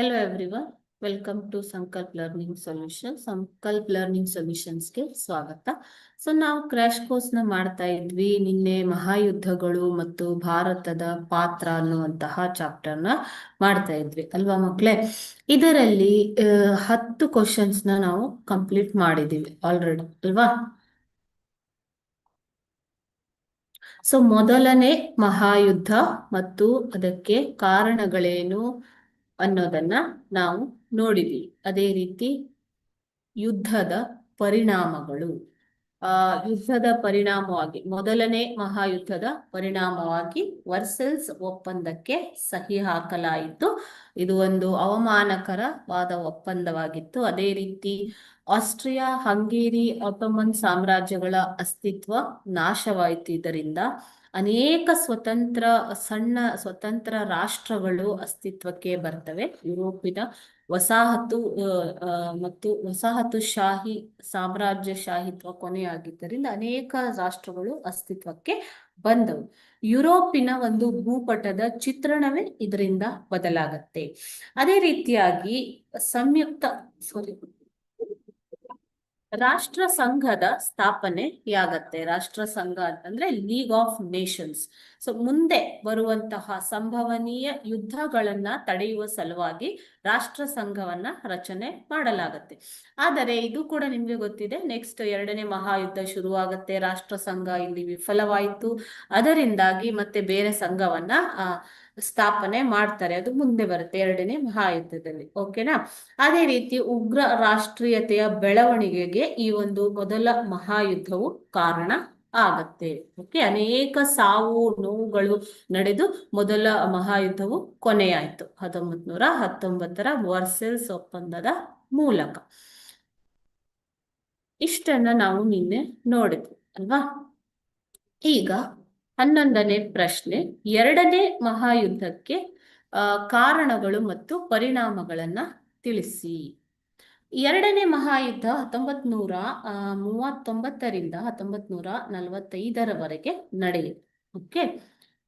Hello everyone, welcome to Sankalp Learning Solutions. ಸಂಕಲ್ಪ learning ಸೊಲ್ಯೂಷನ್ಸ್ಗೆ ಸ್ವಾಗತ. So ನಾವು ಕ್ರ್ಯಾಶ್ ಕೋರ್ಸ್ ನ ಮಾಡ್ತಾ ಇದ್ವಿ. ನಿನ್ನೆ ಮಹಾಯುದ್ಧಗಳು ಮತ್ತು ಭಾರತದ ಪಾತ್ರ ಅನ್ನುವಂತಹ ಚಾಪ್ಟರ್ ನ ಮಾಡ್ತಾ ಇದ್ವಿ ಅಲ್ವಾ ಮಕ್ಕಳೇ? ಇದರಲ್ಲಿ 10 ಕ್ವಶನ್ಸ್ ನ ನಾವು ಕಂಪ್ಲೀಟ್ ಮಾಡಿದೀವಿ ಆಲ್ರೆಡಿ ಅಲ್ವಾ? ಸೊ ಮೊದಲನೇ ಮಹಾಯುದ್ಧ ಮತ್ತು ಅದಕ್ಕೆ ಕಾರಣಗಳೇನು ಅನ್ನೋದನ್ನ ನಾವು ನೋಡಿದ್ವಿ. ಅದೇ ರೀತಿ ಯುದ್ಧದ ಪರಿಣಾಮಗಳು, ಯುದ್ಧದ ಪರಿಣಾಮವಾಗಿ ಮೊದಲನೇ ಮಹಾಯುದ್ಧದ ಪರಿಣಾಮವಾಗಿ ವರ್ಸೆಲ್ಸ್ ಒಪ್ಪಂದಕ್ಕೆ ಸಹಿ ಹಾಕಲಾಯಿತು. ಇದು ಒಂದು ಅವಮಾನಕರವಾದ ಒಪ್ಪಂದವಾಗಿತ್ತು. ಅದೇ ರೀತಿ ಆಸ್ಟ್ರಿಯಾ, ಹಂಗೇರಿ, ಆಟೋಮನ್ ಸಾಮ್ರಾಜ್ಯಗಳ ಅಸ್ತಿತ್ವ ನಾಶವಾಯಿತು. ಇದರಿಂದ ಅನೇಕ ಸಣ್ಣ ಸ್ವತಂತ್ರ ರಾಷ್ಟ್ರಗಳು ಅಸ್ತಿತ್ವಕ್ಕೆ ಬರ್ತವೆ. ಯುರೋಪಿನ ವಸಾಹತು ಮತ್ತು ವಸಾಹತುಶಾಹಿ ಸಾಮ್ರಾಜ್ಯಶಾಹಿತ್ವ ಕೊನೆಯಾಗಿದ್ದರಿಂದ ಅನೇಕ ರಾಷ್ಟ್ರಗಳು ಅಸ್ತಿತ್ವಕ್ಕೆ ಬಂದವು. ಯುರೋಪಿನ ಒಂದು ಭೂಪಟದ ಚಿತ್ರಣವೇ ಇದರಿಂದ ಬದಲಾಗತ್ತೆ. ಅದೇ ರೀತಿಯಾಗಿ ರಾಷ್ಟ್ರ ಸಂಘದ ಸ್ಥಾಪನೆಯಾಗತ್ತೆ. ರಾಷ್ಟ್ರ ಸಂಘ ಅಂತಂದ್ರೆ ಲೀಗ್ ಆಫ್ ನೇಷನ್ಸ್. ಸೊ ಮುಂದೆ ಬರುವಂತಹ ಸಂಭವನೀಯ ಯುದ್ಧಗಳನ್ನ ತಡೆಯುವ ಸಲುವಾಗಿ ರಾಷ್ಟ್ರ ಸಂಘವನ್ನ ರಚನೆ ಮಾಡಲಾಗತ್ತೆ. ಆದರೆ ಇದು ಕೂಡ ನಿಮ್ಗೆ ಗೊತ್ತಿದೆ, ನೆಕ್ಸ್ಟ್ 2ನೇ ಮಹಾಯುದ್ಧ ಶುರುವಾಗತ್ತೆ. ರಾಷ್ಟ್ರ ಸಂಘ ಇಲ್ಲಿ ವಿಫಲವಾಯಿತು. ಅದರಿಂದಾಗಿ ಮತ್ತೆ ಬೇರೆ ಸಂಘವನ್ನ ಸ್ಥಾಪನೆ ಮಾಡ್ತಾರೆ. ಅದು ಮುಂದೆ ಬರುತ್ತೆ 2ನೇ ಮಹಾಯುದ್ಧದಲ್ಲಿ. ಓಕೆನಾ? ಅದೇ ರೀತಿ ಉಗ್ರ ರಾಷ್ಟ್ರೀಯತೆಯ ಬೆಳವಣಿಗೆಗೆ ಈ ಒಂದು ಮೊದಲ ಮಹಾಯುದ್ಧವು ಕಾರಣ ಆಗತ್ತೆ. ಓಕೆ, ಅನೇಕ ಸಾವು ನೋವುಗಳು ನಡೆದು ಮೊದಲ ಮಹಾಯುದ್ಧವು ಕೊನೆಯಾಯಿತು 1919ರ ವರ್ಸೆಲ್ಸ್ ಒಪ್ಪಂದದ ಮೂಲಕ. ಇಷ್ಟನ್ನ ನಾವು ನಿನ್ನೆ ನೋಡಿದ್ವಿ ಅಲ್ವಾ? ಈಗ 11ನೇ ಪ್ರಶ್ನೆ, 2ನೇ ಮಹಾಯುದ್ಧಕ್ಕೆ ಕಾರಣಗಳು ಮತ್ತು ಪರಿಣಾಮಗಳನ್ನ ತಿಳಿಸಿ. 2ನೇ ಮಹಾಯುದ್ಧ 1939ರಿಂದ 1945ರವರೆಗೆ ನಡೆಯಿತು. ಓಕೆ,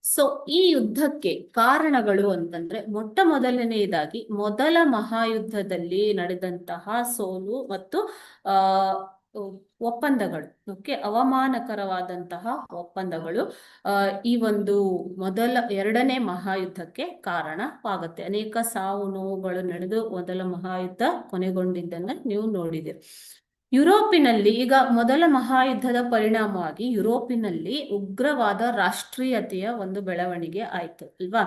ಸೊ ಈ ಯುದ್ಧಕ್ಕೆ ಕಾರಣಗಳು ಅಂತಂದ್ರೆ ಮೊದಲನೆಯದಾಗಿ ಮೊದಲ ಮಹಾಯುದ್ಧದಲ್ಲಿ ನಡೆದಂತಹ ಸೋಲು ಮತ್ತು ಒಪ್ಪಂದಗಳು. ಓಕೆ, ಅವಮಾನಕರವಾದಂತಹ ಒಪ್ಪಂದಗಳು ಈ ಒಂದು 2ನೇ ಮಹಾಯುದ್ಧಕ್ಕೆ ಕಾರಣವಾಗುತ್ತೆ. ಅನೇಕ ಸಾವು ನೋವುಗಳು ನಡೆದು ಮೊದಲ ಮಹಾಯುದ್ಧ ಕೊನೆಗೊಂಡಿದ್ದನ್ನ ನೀವು ನೋಡಿದಿರಿ. ಯುರೋಪಿನಲ್ಲಿ ಈಗ ಮೊದಲ ಮಹಾಯುದ್ಧದ ಪರಿಣಾಮವಾಗಿ ಯುರೋಪಿನಲ್ಲಿ ಉಗ್ರವಾದ ರಾಷ್ಟ್ರೀಯತೆಯ ಒಂದು ಬೆಳವಣಿಗೆ ಆಯ್ತು ಅಲ್ವಾ?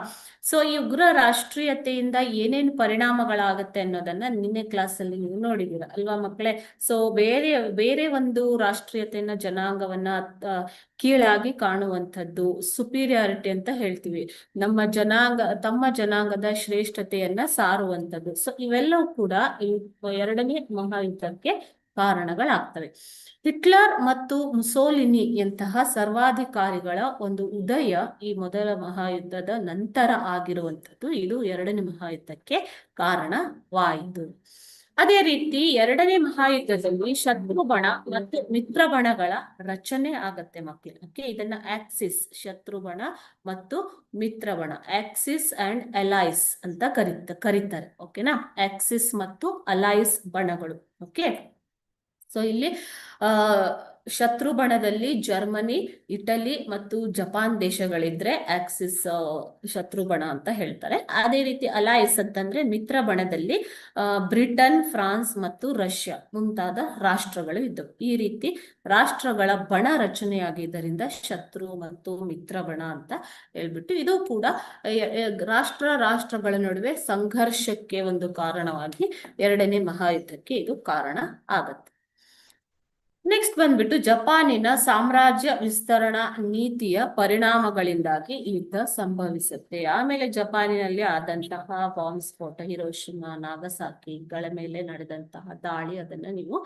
ಸೊ ಈ ಉಗ್ರ ರಾಷ್ಟ್ರೀಯತೆಯಿಂದ ಏನೇನು ಪರಿಣಾಮಗಳಾಗತ್ತೆ ಅನ್ನೋದನ್ನ ನಿನ್ನೆ ಕ್ಲಾಸ್ ಅಲ್ಲಿ ನೀವು ನೋಡಿದೀರ ಅಲ್ವಾ ಮಕ್ಕಳೇ? ಸೊ ಬೇರೆ ಒಂದು ಜನಾಂಗವನ್ನ ಕೀಳಾಗಿ ಕಾಣುವಂಥದ್ದು, ಸುಪೀರಿಯಾರಿಟಿ ಅಂತ ಹೇಳ್ತೀವಿ. ತಮ್ಮ ಜನಾಂಗದ ಶ್ರೇಷ್ಠತೆಯನ್ನ ಸಾರುವಂಥದ್ದು. ಸೊ ಇವೆಲ್ಲವೂ ಕೂಡ ಈ 2ನೇ ಮಹಾಯುದ್ಧಕ್ಕೆ ಕಾರಣಗಳಾಗ್ತವೆ. ಹಿಟ್ಲರ್ ಮತ್ತು ಮುಸೋಲಿನಿಯಂತಹ ಸರ್ವಾಧಿಕಾರಿಗಳ ಒಂದು ಉದಯ ಈ ಮೊದಲ ಮಹಾಯುದ್ಧದ ನಂತರ ಆಗಿರುವಂಥದ್ದು. ಇದು 2ನೇ ಮಹಾಯುದ್ಧಕ್ಕೆ ಕಾರಣವಾಯಿತು. ಅದೇ ರೀತಿ 2ನೇ ಮಹಾಯುದ್ಧದಲ್ಲಿ ಶತ್ರು ಬಣ ಮತ್ತು ಮಿತ್ರ ಬಣಗಳ ರಚನೆ ಆಗತ್ತೆ ಮಕ್ಕಳು. ಓಕೆ, ಇದನ್ನ ಆಕ್ಸಿಸ್, ಶತ್ರು ಬಣ ಮತ್ತು ಮಿತ್ರ ಬಣ, ಆಕ್ಸಿಸ್ ಅಂಡ್ ಅಲೈಸ್ ಅಂತ ಕರೀತಾರೆ. ಓಕೆನಾ? ಆಕ್ಸಿಸ್ ಮತ್ತು ಅಲೈಸ್ ಬಣಗಳು. ಓಕೆ, ಸೊ ಇಲ್ಲಿ ಶತ್ರು ಬಣದಲ್ಲಿ ಜರ್ಮನಿ, ಇಟಲಿ ಮತ್ತು ಜಪಾನ್ ದೇಶಗಳಿದ್ರೆ ಆಕ್ಸಿಸ್ ಶತ್ರು ಬಣ ಅಂತ ಹೇಳ್ತಾರೆ. ಅದೇ ರೀತಿ ಅಲೈಸ್ ಅಂತಂದ್ರೆ ಮಿತ್ರ ಬಣದಲ್ಲಿ ಬ್ರಿಟನ್, ಫ್ರಾನ್ಸ್ ಮತ್ತು ರಷ್ಯಾ ಮುಂತಾದ ರಾಷ್ಟ್ರಗಳು ಇದ್ದವು. ಈ ರೀತಿ ರಾಷ್ಟ್ರಗಳ ಬಣ ರಚನೆಯಾಗಿದ್ದರಿಂದ ಶತ್ರು ಮತ್ತು ಮಿತ್ರ ಬಣ ಅಂತ ಹೇಳ್ಬಿಟ್ಟು ಇದು ಕೂಡ ರಾಷ್ಟ್ರಗಳ ನಡುವೆ ಸಂಘರ್ಷಕ್ಕೆ ಒಂದು ಕಾರಣವಾಗಿ 2ನೇ ಮಹಾಯುದ್ಧಕ್ಕೆ ಇದು ಕಾರಣ ಆಗತ್ತೆ. ನೆಕ್ಸ್ಟ್ ಬಂದ್ಬಿಟ್ಟು ಜಪಾನಿನ ಸಾಮ್ರಾಜ್ಯ ವಿಸ್ತರಣಾ ನೀತಿಯ ಪರಿಣಾಮಗಳಿಂದಾಗಿ ಯುದ್ಧ ಸಂಭವಿಸುತ್ತೆ. ಆಮೇಲೆ ಜಪಾನಿನಲ್ಲಿ ಆದಂತಹ ಬಾಂಬ್ ಸ್ಫೋಟ, ಹಿರೋಶಿಮಾ, ನಾಗಸಾಕಿಗಳ ಮೇಲೆ ನಡೆದಂತಹ ದಾಳಿ, ಅದನ್ನ ನೀವು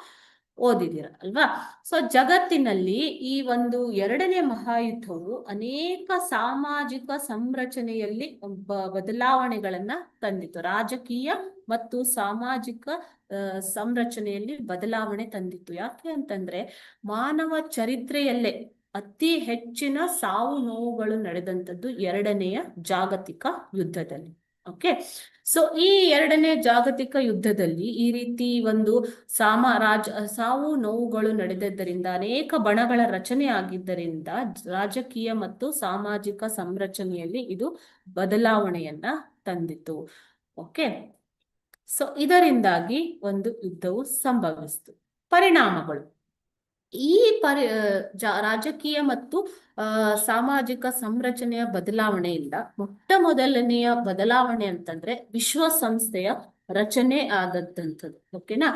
ಓದಿದಿರ ಅಲ್ವಾ? ಸೊ ಜಗತ್ತಿನಲ್ಲಿ ಈ ಒಂದು 2ನೇ ಮಹಾಯುದ್ಧವು ಅನೇಕ ಸಾಮಾಜಿಕ ಸಂರಚನೆಯಲ್ಲಿ ಬದಲಾವಣೆಗಳನ್ನ ತಂದಿತು. ರಾಜಕೀಯ ಮತ್ತು ಸಾಮಾಜಿಕ ಸಂರಚನೆಯಲ್ಲಿ ಬದಲಾವಣೆ ತಂದಿತ್ತು. ಯಾಕೆ ಅಂತಂದ್ರೆ ಮಾನವ ಚರಿತ್ರೆಯಲ್ಲೇ ಅತಿ ಹೆಚ್ಚಿನ ಸಾವು ನೋವುಗಳು ನಡೆದಂಥದ್ದು 2ನೇ ಜಾಗತಿಕ ಯುದ್ಧದಲ್ಲಿ. ಓಕೆ. ಸೊ ಈ ಎರಡನೇ ಜಾಗತಿಕ ಯುದ್ಧದಲ್ಲಿ ಈ ರೀತಿ ಒಂದು ಸಾವು ನೋವುಗಳು ನಡೆದಿದ್ದರಿಂದ, ಅನೇಕ ಬಣಗಳ ರಚನೆ ಆಗಿದ್ದರಿಂದ ರಾಜಕೀಯ ಮತ್ತು ಸಾಮಾಜಿಕ ಸಂರಚನೆಯಲ್ಲಿ ಇದು ಬದಲಾವಣೆಯನ್ನ ತಂದಿತು. ಓಕೆ. ಸೊ ಇದರಿಂದಾಗಿ ಒಂದು ಯುದ್ಧವು ಸಂಭವಿಸಿತು. ಪರಿಣಾಮಗಳು. ಈ ರಾಜಕೀಯ ಮತ್ತು ಸಾಮಾಜಿಕ ಸಂರಚನೆಯ ಬದಲಾವಣೆಯಿಂದ ಮೊಟ್ಟ ಮೊದಲನೆಯ ಬದಲಾವಣೆ ಅಂತಂದ್ರೆ ವಿಶ್ವಸಂಸ್ಥೆಯ ರಚನೆ ಆದದ್ದಂಥದ್ದು. ಓಕೆನಾ.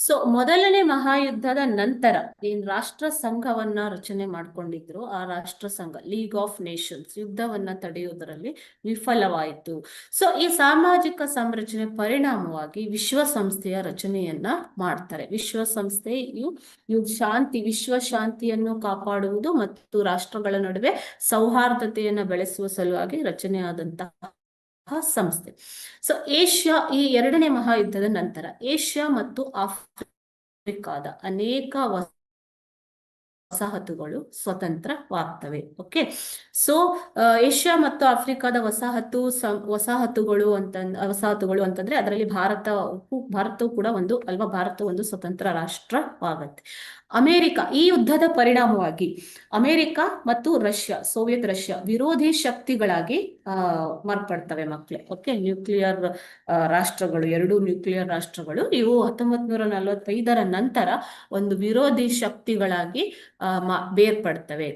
ಸೊ ಮೊದಲನೇ ಮಹಾಯುದ್ಧದ ನಂತರ ಏನ್ ರಾಷ್ಟ್ರ ಸಂಘವನ್ನ ರಚನೆ ಮಾಡ್ಕೊಂಡಿದ್ರು, ಆ ರಾಷ್ಟ್ರ ಸಂಘ ಲೀಗ್ ಆಫ್ ನೇಷನ್ಸ್ ಯುದ್ಧವನ್ನ ತಡೆಯುವುದರಲ್ಲಿ ವಿಫಲವಾಯಿತು. ಸೊ ಈ ಸಾಮಾಜಿಕ ಸಂರಚನೆ ಪರಿಣಾಮವಾಗಿ ವಿಶ್ವಸಂಸ್ಥೆಯ ರಚನೆಯನ್ನ ಮಾಡ್ತಾರೆ. ವಿಶ್ವಸಂಸ್ಥೆಯು ವಿಶ್ವ ಶಾಂತಿಯನ್ನು ಕಾಪಾಡುವುದು ಮತ್ತು ರಾಷ್ಟ್ರಗಳ ನಡುವೆ ಸೌಹಾರ್ದತೆಯನ್ನು ಬೆಳೆಸುವ ಸಲುವಾಗಿ ರಚನೆಯಾದಂತಹ ಸಂಸ್ಥೆ. ಸೊ ಈ ಎರಡನೇ ಮಹಾಯುದ್ಧದ ನಂತರ ಏಷ್ಯಾ ಮತ್ತು ಆಫ್ರಿಕಾದ ಅನೇಕ ವಸಾಹತುಗಳು ಸ್ವತಂತ್ರವಾಗ್ತವೆ. ಓಕೆ. ಸೊ ಏಷ್ಯಾ ಮತ್ತು ಆಫ್ರಿಕಾದ ವಸಾಹತುಗಳು ಅಂತಂದ್ರೆ ಅದರಲ್ಲಿ ಭಾರತವು ಕೂಡ ಒಂದು ಅಲ್ವಾ. ಭಾರತ ಒಂದು ಸ್ವತಂತ್ರ ರಾಷ್ಟ್ರವಾಗತ್ತೆ. ಈ ಯುದ್ಧದ ಪರಿಣಾಮವಾಗಿ ಅಮೆರಿಕ ಮತ್ತು ಸೋವಿಯತ್ ರಷ್ಯಾ ವಿರೋಧಿ ಶಕ್ತಿಗಳಾಗಿ ಮಾರ್ಪಡ್ತವೆ ಮಕ್ಕಳೇ. ಓಕೆ. ಎರಡು ನ್ಯೂಕ್ಲಿಯರ್ ರಾಷ್ಟ್ರಗಳು ಇವು 1945ರ ನಂತರ ಒಂದು ವಿರೋಧಿ ಶಕ್ತಿಗಳಾಗಿ ಬೇರ್ಪಡ್ತವೆ.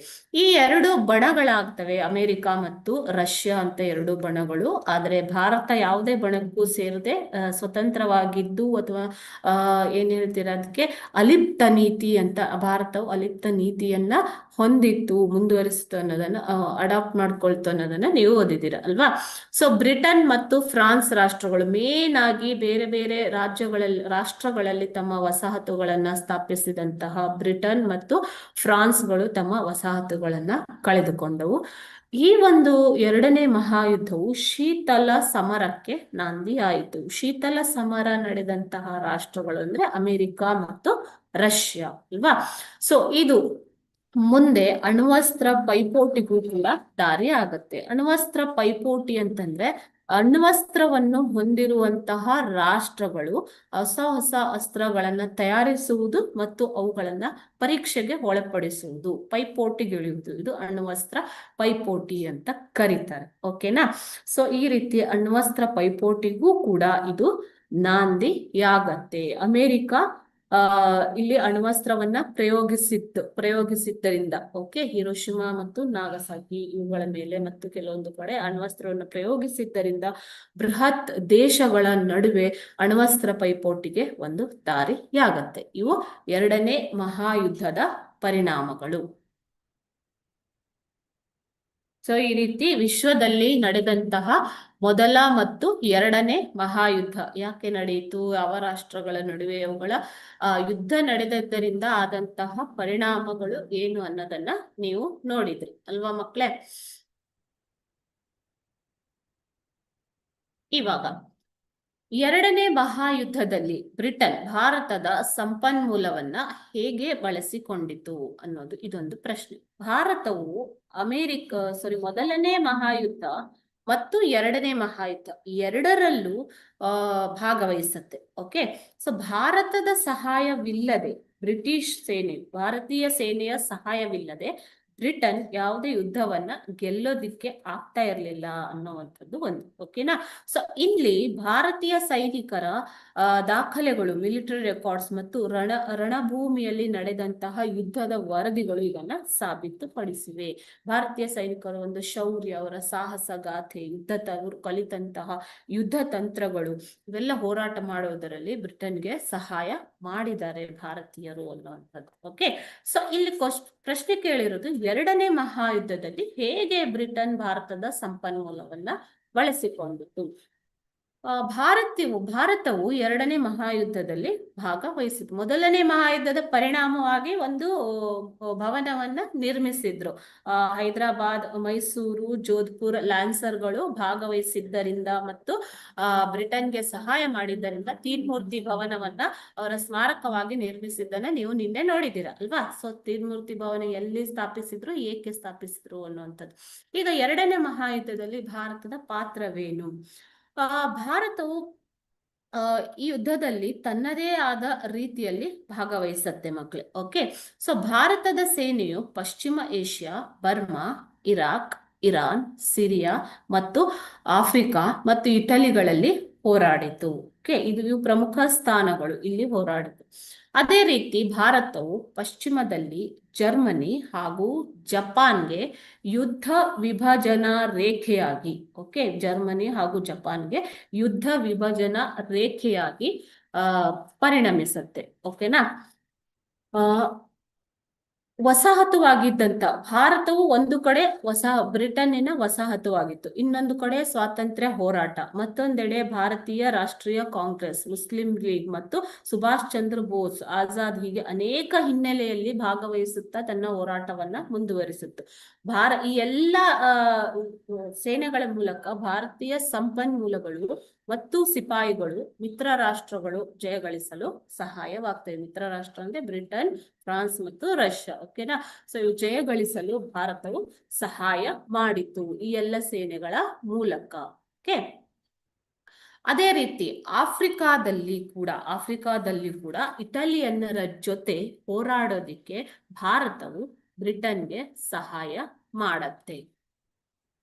ಈ ಎರಡು ಬಣಗಳಾಗ್ತವೆ, ಅಮೆರಿಕ ಮತ್ತು ರಷ್ಯಾ ಅಂತ ಎರಡು ಬಣಗಳು. ಆದ್ರೆ ಭಾರತ ಯಾವುದೇ ಬಣಕ್ಕೂ ಸೇರದೆ ಸ್ವತಂತ್ರವಾಗಿದ್ದು ಅಥವಾ ಏನ್ ಹೇಳ್ತೀರ ಅದಕ್ಕೆ ಅಲಿಪ್ತ ನೀತಿ ಅಂತ, ಭಾರತವು ಅಲಿಪ್ತ ನೀತಿಯನ್ನ ಹೊಂದಿತ್ತು, ಮುಂದುವರಿಸಿತು ಅನ್ನೋದನ್ನ ಅಡಾಪ್ಟ್ ಮಾಡ್ಕೊಳ್ತು ಅನ್ನೋದನ್ನ ನೀವು ಓದಿದ್ದೀರ ಅಲ್ವಾ. ಸೊ ಬ್ರಿಟನ್ ಮತ್ತು ಫ್ರಾನ್ಸ್ ರಾಷ್ಟ್ರಗಳು ಮೇನ್ ಆಗಿ ಬೇರೆ ಬೇರೆ ರಾಷ್ಟ್ರಗಳಲ್ಲಿ ತಮ್ಮ ವಸಾಹತುಗಳನ್ನ ಸ್ಥಾಪಿಸಿದಂತಹ ಬ್ರಿಟನ್ ಮತ್ತು ಫ್ರಾನ್ಸ್ಗಳು ತಮ್ಮ ವಸಾಹತುಗಳನ್ನ ಕಳೆದುಕೊಂಡವು. ಈ ಒಂದು ಎರಡನೇ ಮಹಾಯುದ್ಧವು ಶೀತಲ ಸಮರಕ್ಕೆ ನಾಂದಿ ಆಯಿತು. ಶೀತಲ ಸಮರ ನಡೆದಂತಹ ರಾಷ್ಟ್ರಗಳು ಅಂದ್ರೆ ಅಮೆರಿಕ ಮತ್ತು ರಷ್ಯಾ ಅಲ್ವಾ. ಸೊ ಇದು ಮುಂದೆ ಅಣ್ವಸ್ತ್ರ ಪೈಪೋಟಿಗೂ ಕೂಡ ದಾರಿ ಆಗತ್ತೆ. ಅಣ್ವಸ್ತ್ರ ಪೈಪೋಟಿ ಅಂತಂದ್ರೆ ಅಣ್ವಸ್ತ್ರವನ್ನು ಹೊಂದಿರುವಂತಹ ರಾಷ್ಟ್ರಗಳು ಹೊಸ ಅಸ್ತ್ರಗಳನ್ನ ತಯಾರಿಸುವುದು ಮತ್ತು ಅವುಗಳನ್ನ ಪರೀಕ್ಷೆಗೆ ಒಳಪಡಿಸುವುದು, ಪೈಪೋಟಿಗಿಳಿಯುವುದು, ಇದು ಅಣ್ವಸ್ತ್ರ ಪೈಪೋಟಿ ಅಂತ ಕರೀತಾರೆ. ಓಕೆನಾ. ಸೊ ಈ ರೀತಿ ಅಣ್ವಸ್ತ್ರ ಪೈಪೋಟಿಗೂ ಕೂಡ ಇದು ನಾಂದಿಯಾಗತ್ತೆ. ಅಮೆರಿಕ ಇಲ್ಲಿ ಅಣ್ವಸ್ತ್ರವನ್ನ ಪ್ರಯೋಗಿಸಿದ್ದರಿಂದ, ಓಕೆ, ಹಿರೋಶಿಮಾ ಮತ್ತು ನಾಗಸಾಕಿ ಇವುಗಳ ಮೇಲೆ ಮತ್ತು ಕೆಲವೊಂದು ಕಡೆ ಅಣ್ವಸ್ತ್ರವನ್ನು ಪ್ರಯೋಗಿಸಿದ್ದರಿಂದ ಬೃಹತ್ ದೇಶಗಳ ನಡುವೆ ಅಣ್ವಸ್ತ್ರ ಪೈಪೋಟಿಗೆ ಒಂದು ದಾರಿಯಾಗತ್ತೆ. ಇವು ಎರಡನೇ ಮಹಾಯುದ್ಧದ ಪರಿಣಾಮಗಳು. ಸೊ ಈ ರೀತಿ ವಿಶ್ವದಲ್ಲಿ ನಡೆದಂತಹ ಮೊದಲ ಮತ್ತು ಎರಡನೇ ಮಹಾಯುದ್ಧ ಯಾಕೆ ನಡೆಯಿತು, ಯಾವ ರಾಷ್ಟ್ರಗಳ ನಡುವೆ ಅವುಗಳ ಯುದ್ಧ ನಡೆದದ್ದರಿಂದ ಆದಂತಹ ಪರಿಣಾಮಗಳು ಏನು ಅನ್ನೋದನ್ನ ನೀವು ನೋಡಿದ್ರಿ ಅಲ್ವಾ ಮಕ್ಕಳೇ. ಇವಾಗ ಎರಡನೇ ಮಹಾಯುದ್ಧದಲ್ಲಿ ಬ್ರಿಟನ್ ಭಾರತದ ಸಂಪನ್ಮೂಲವನ್ನ ಹೇಗೆ ಬಳಸಿಕೊಂಡಿತು ಅನ್ನೋದು ಇದೊಂದು ಪ್ರಶ್ನೆ. ಭಾರತವು ಮೊದಲನೇ ಮಹಾಯುದ್ಧ ಮತ್ತು ಎರಡನೇ ಮಹಾಯುದ್ಧ ಎರಡರಲ್ಲೂ ಭಾಗವಹಿಸತ್ತೆ. ಓಕೆ. ಸೊ ಭಾರತದ ಸಹಾಯವಿಲ್ಲದೆ ಭಾರತೀಯ ಸೇನೆಯ ಸಹಾಯವಿಲ್ಲದೆ ಬ್ರಿಟನ್ ಯಾವುದೇ ಯುದ್ಧವನ್ನ ಗೆಲ್ಲೋದಿಕ್ಕೆ ಆಗ್ತಾ ಇರ್ಲಿಲ್ಲ ಅನ್ನುವಂಥದ್ದು ಒಂದು. ಓಕೆನಾ. ಸೊ ಇಲ್ಲಿ ಭಾರತೀಯ ಸೈನಿಕರ ದಾಖಲೆಗಳು, ಮಿಲಿಟರಿ ರೆಕಾರ್ಡ್ಸ್ ಮತ್ತು ರಣಭೂಮಿಯಲ್ಲಿ ನಡೆದಂತಹ ಯುದ್ಧದ ವರದಿಗಳು ಇದನ್ನ ಸಾಬೀತುಪಡಿಸಿವೆ. ಭಾರತೀಯ ಸೈನಿಕರ ಒಂದು ಶೌರ್ಯ, ಅವರ ಸಾಹಸ ಗಾಥೆ, ಅವರು ಕಲಿತಂತಹ ಯುದ್ಧ ತಂತ್ರಗಳು ಇವೆಲ್ಲ ಹೋರಾಟ ಮಾಡೋದರಲ್ಲಿ ಬ್ರಿಟನ್ಗೆ ಸಹಾಯ ಮಾಡಿದ್ದಾರೆ ಭಾರತೀಯರು ಅನ್ನುವಂಥದ್ದು. ಓಕೆ. ಸೊ ಇಲ್ಲಿ ಪ್ರಶ್ನೆ ಕೇಳಿರೋದು, ಎರಡನೇ ಮಹಾಯುದ್ಧದಲ್ಲಿ ಹೇಗೆ ಬ್ರಿಟನ್ ಭಾರತದ ಸಂಪನ್ಮೂಲವನ್ನ ಬಳಸಿಕೊಂಡಿತು. ಭಾರತವು ಎರಡನೇ ಮಹಾಯುದ್ಧದಲ್ಲಿ ಭಾಗವಹಿಸಿತು. ಮೊದಲನೇ ಮಹಾಯುದ್ಧದ ಪರಿಣಾಮವಾಗಿ ಒಂದು ಭವನವನ್ನ ನಿರ್ಮಿಸಿದ್ರು. ಹೈದರಾಬಾದ್, ಮೈಸೂರು, ಜೋಧ್ಪುರ್ ಲ್ಯಾನ್ಸರ್ಗಳು ಭಾಗವಹಿಸಿದ್ದರಿಂದ ಮತ್ತು ಬ್ರಿಟನ್ಗೆ ಸಹಾಯ ಮಾಡಿದ್ದರಿಂದ ತೀನ್ಮೂರ್ತಿ ಭವನವನ್ನ ಅವರ ಸ್ಮಾರಕವಾಗಿ ನಿರ್ಮಿಸಿದ್ದನ್ನ ನೀವು ನಿನ್ನೆ ನೋಡಿದ್ದೀರ ಅಲ್ವಾ. ಸೊ ತೀನ್ಮೂರ್ತಿ ಭವನ ಎಲ್ಲಿ ಸ್ಥಾಪಿಸಿದ್ರು, ಏಕೆ ಸ್ಥಾಪಿಸಿದ್ರು ಅನ್ನುವಂಥದ್ದು. ಈಗ ಎರಡನೇ ಮಹಾಯುದ್ಧದಲ್ಲಿ ಭಾರತದ ಪಾತ್ರವೇನು? ಭಾರತವು ಈ ಯುದ್ಧದಲ್ಲಿ ತನ್ನದೇ ಆದ ರೀತಿಯಲ್ಲಿ ಭಾಗವಹಿಸತ್ತೆ ಮಕ್ಕಳೇ. ಓಕೆ, ಸೊ ಭಾರತದ ಸೇನೆಯು ಪಶ್ಚಿಮ Asia, Burma, Iraq, Iran, Syria ಮತ್ತು ಆಫ್ರಿಕಾ ಮತ್ತು ಇಟಲಿಗಳಲ್ಲಿ ಹೋರಾಡಿತು. ಓಕೆ, ಇವು ಪ್ರಮುಖ ಸ್ಥಾನಗಳು, ಇಲ್ಲಿ ಹೋರಾಡಿತು. ಅದೇ ರೀತಿ ಭಾರತವು ಪಶ್ಚಿಮದಲ್ಲಿ ಜರ್ಮನಿ ಹಾಗೂ ಜಪಾನ್ಗೆ ಯುದ್ಧ ವಿಭಜನಾ ರೇಖೆಯಾಗಿ, ಓಕೆ, ಜರ್ಮನಿ ಹಾಗೂ ಜಪಾನ್ಗೆ ಯುದ್ಧ ವಿಭಜನಾ ರೇಖೆಯಾಗಿ ಪರಿಣಮಿಸುತ್ತೆ. ಓಕೆನಾ. ವಸಾಹತುವಾಗಿದ್ದಂತ ಭಾರತವು ಒಂದು ಕಡೆ ಬ್ರಿಟನ್ನಿನ ವಸಾಹತುವಾಗಿತ್ತು, ಇನ್ನೊಂದು ಕಡೆ ಸ್ವಾತಂತ್ರ್ಯ ಹೋರಾಟ, ಮತ್ತೊಂದೆಡೆ ಭಾರತೀಯ ರಾಷ್ಟ್ರೀಯ ಕಾಂಗ್ರೆಸ್, ಮುಸ್ಲಿಂ ಲೀಗ್ ಮತ್ತು ಸುಭಾಷ್ ಚಂದ್ರ ಬೋಸ್ ಆಜಾದ್, ಹೀಗೆ ಅನೇಕ ಹಿನ್ನೆಲೆಯಲ್ಲಿ ಭಾಗವಹಿಸುತ್ತಾ ತನ್ನ ಹೋರಾಟವನ್ನ ಮುಂದುವರಿಸಿತ್ತು. ಈ ಎಲ್ಲ ಸೇನೆಗಳ ಮೂಲಕ ಭಾರತೀಯ ಸಂಪನ್ಮೂಲಗಳು ಮತ್ತು ಸಿಪಾಯಿಗಳು ಮಿತ್ರ ರಾಷ್ಟ್ರಗಳು ಜಯಗಳಿಸಲು ಸಹಾಯವಾಗ್ತದೆ. ಮಿತ್ರ ರಾಷ್ಟ್ರ ಅಂದ್ರೆ ಬ್ರಿಟನ್, ಫ್ರಾನ್ಸ್ ಮತ್ತು ರಷ್ಯಾ. ಓಕೆನಾ. ಸೊ ಇವು ಜಯಗಳಿಸಲು ಭಾರತವು ಸಹಾಯ ಮಾಡಿತು ಈ ಎಲ್ಲ ಸೇನೆಗಳ ಮೂಲಕ. ಓಕೆ, ಅದೇ ರೀತಿ ಆಫ್ರಿಕಾದಲ್ಲಿ ಕೂಡ ಇಟಾಲಿಯನ್ನರ ಜೊತೆ ಹೋರಾಡೋದಿಕ್ಕೆ ಭಾರತವು ಬ್ರಿಟನ್ಗೆ ಸಹಾಯ ಮಾಡತ್ತೆ.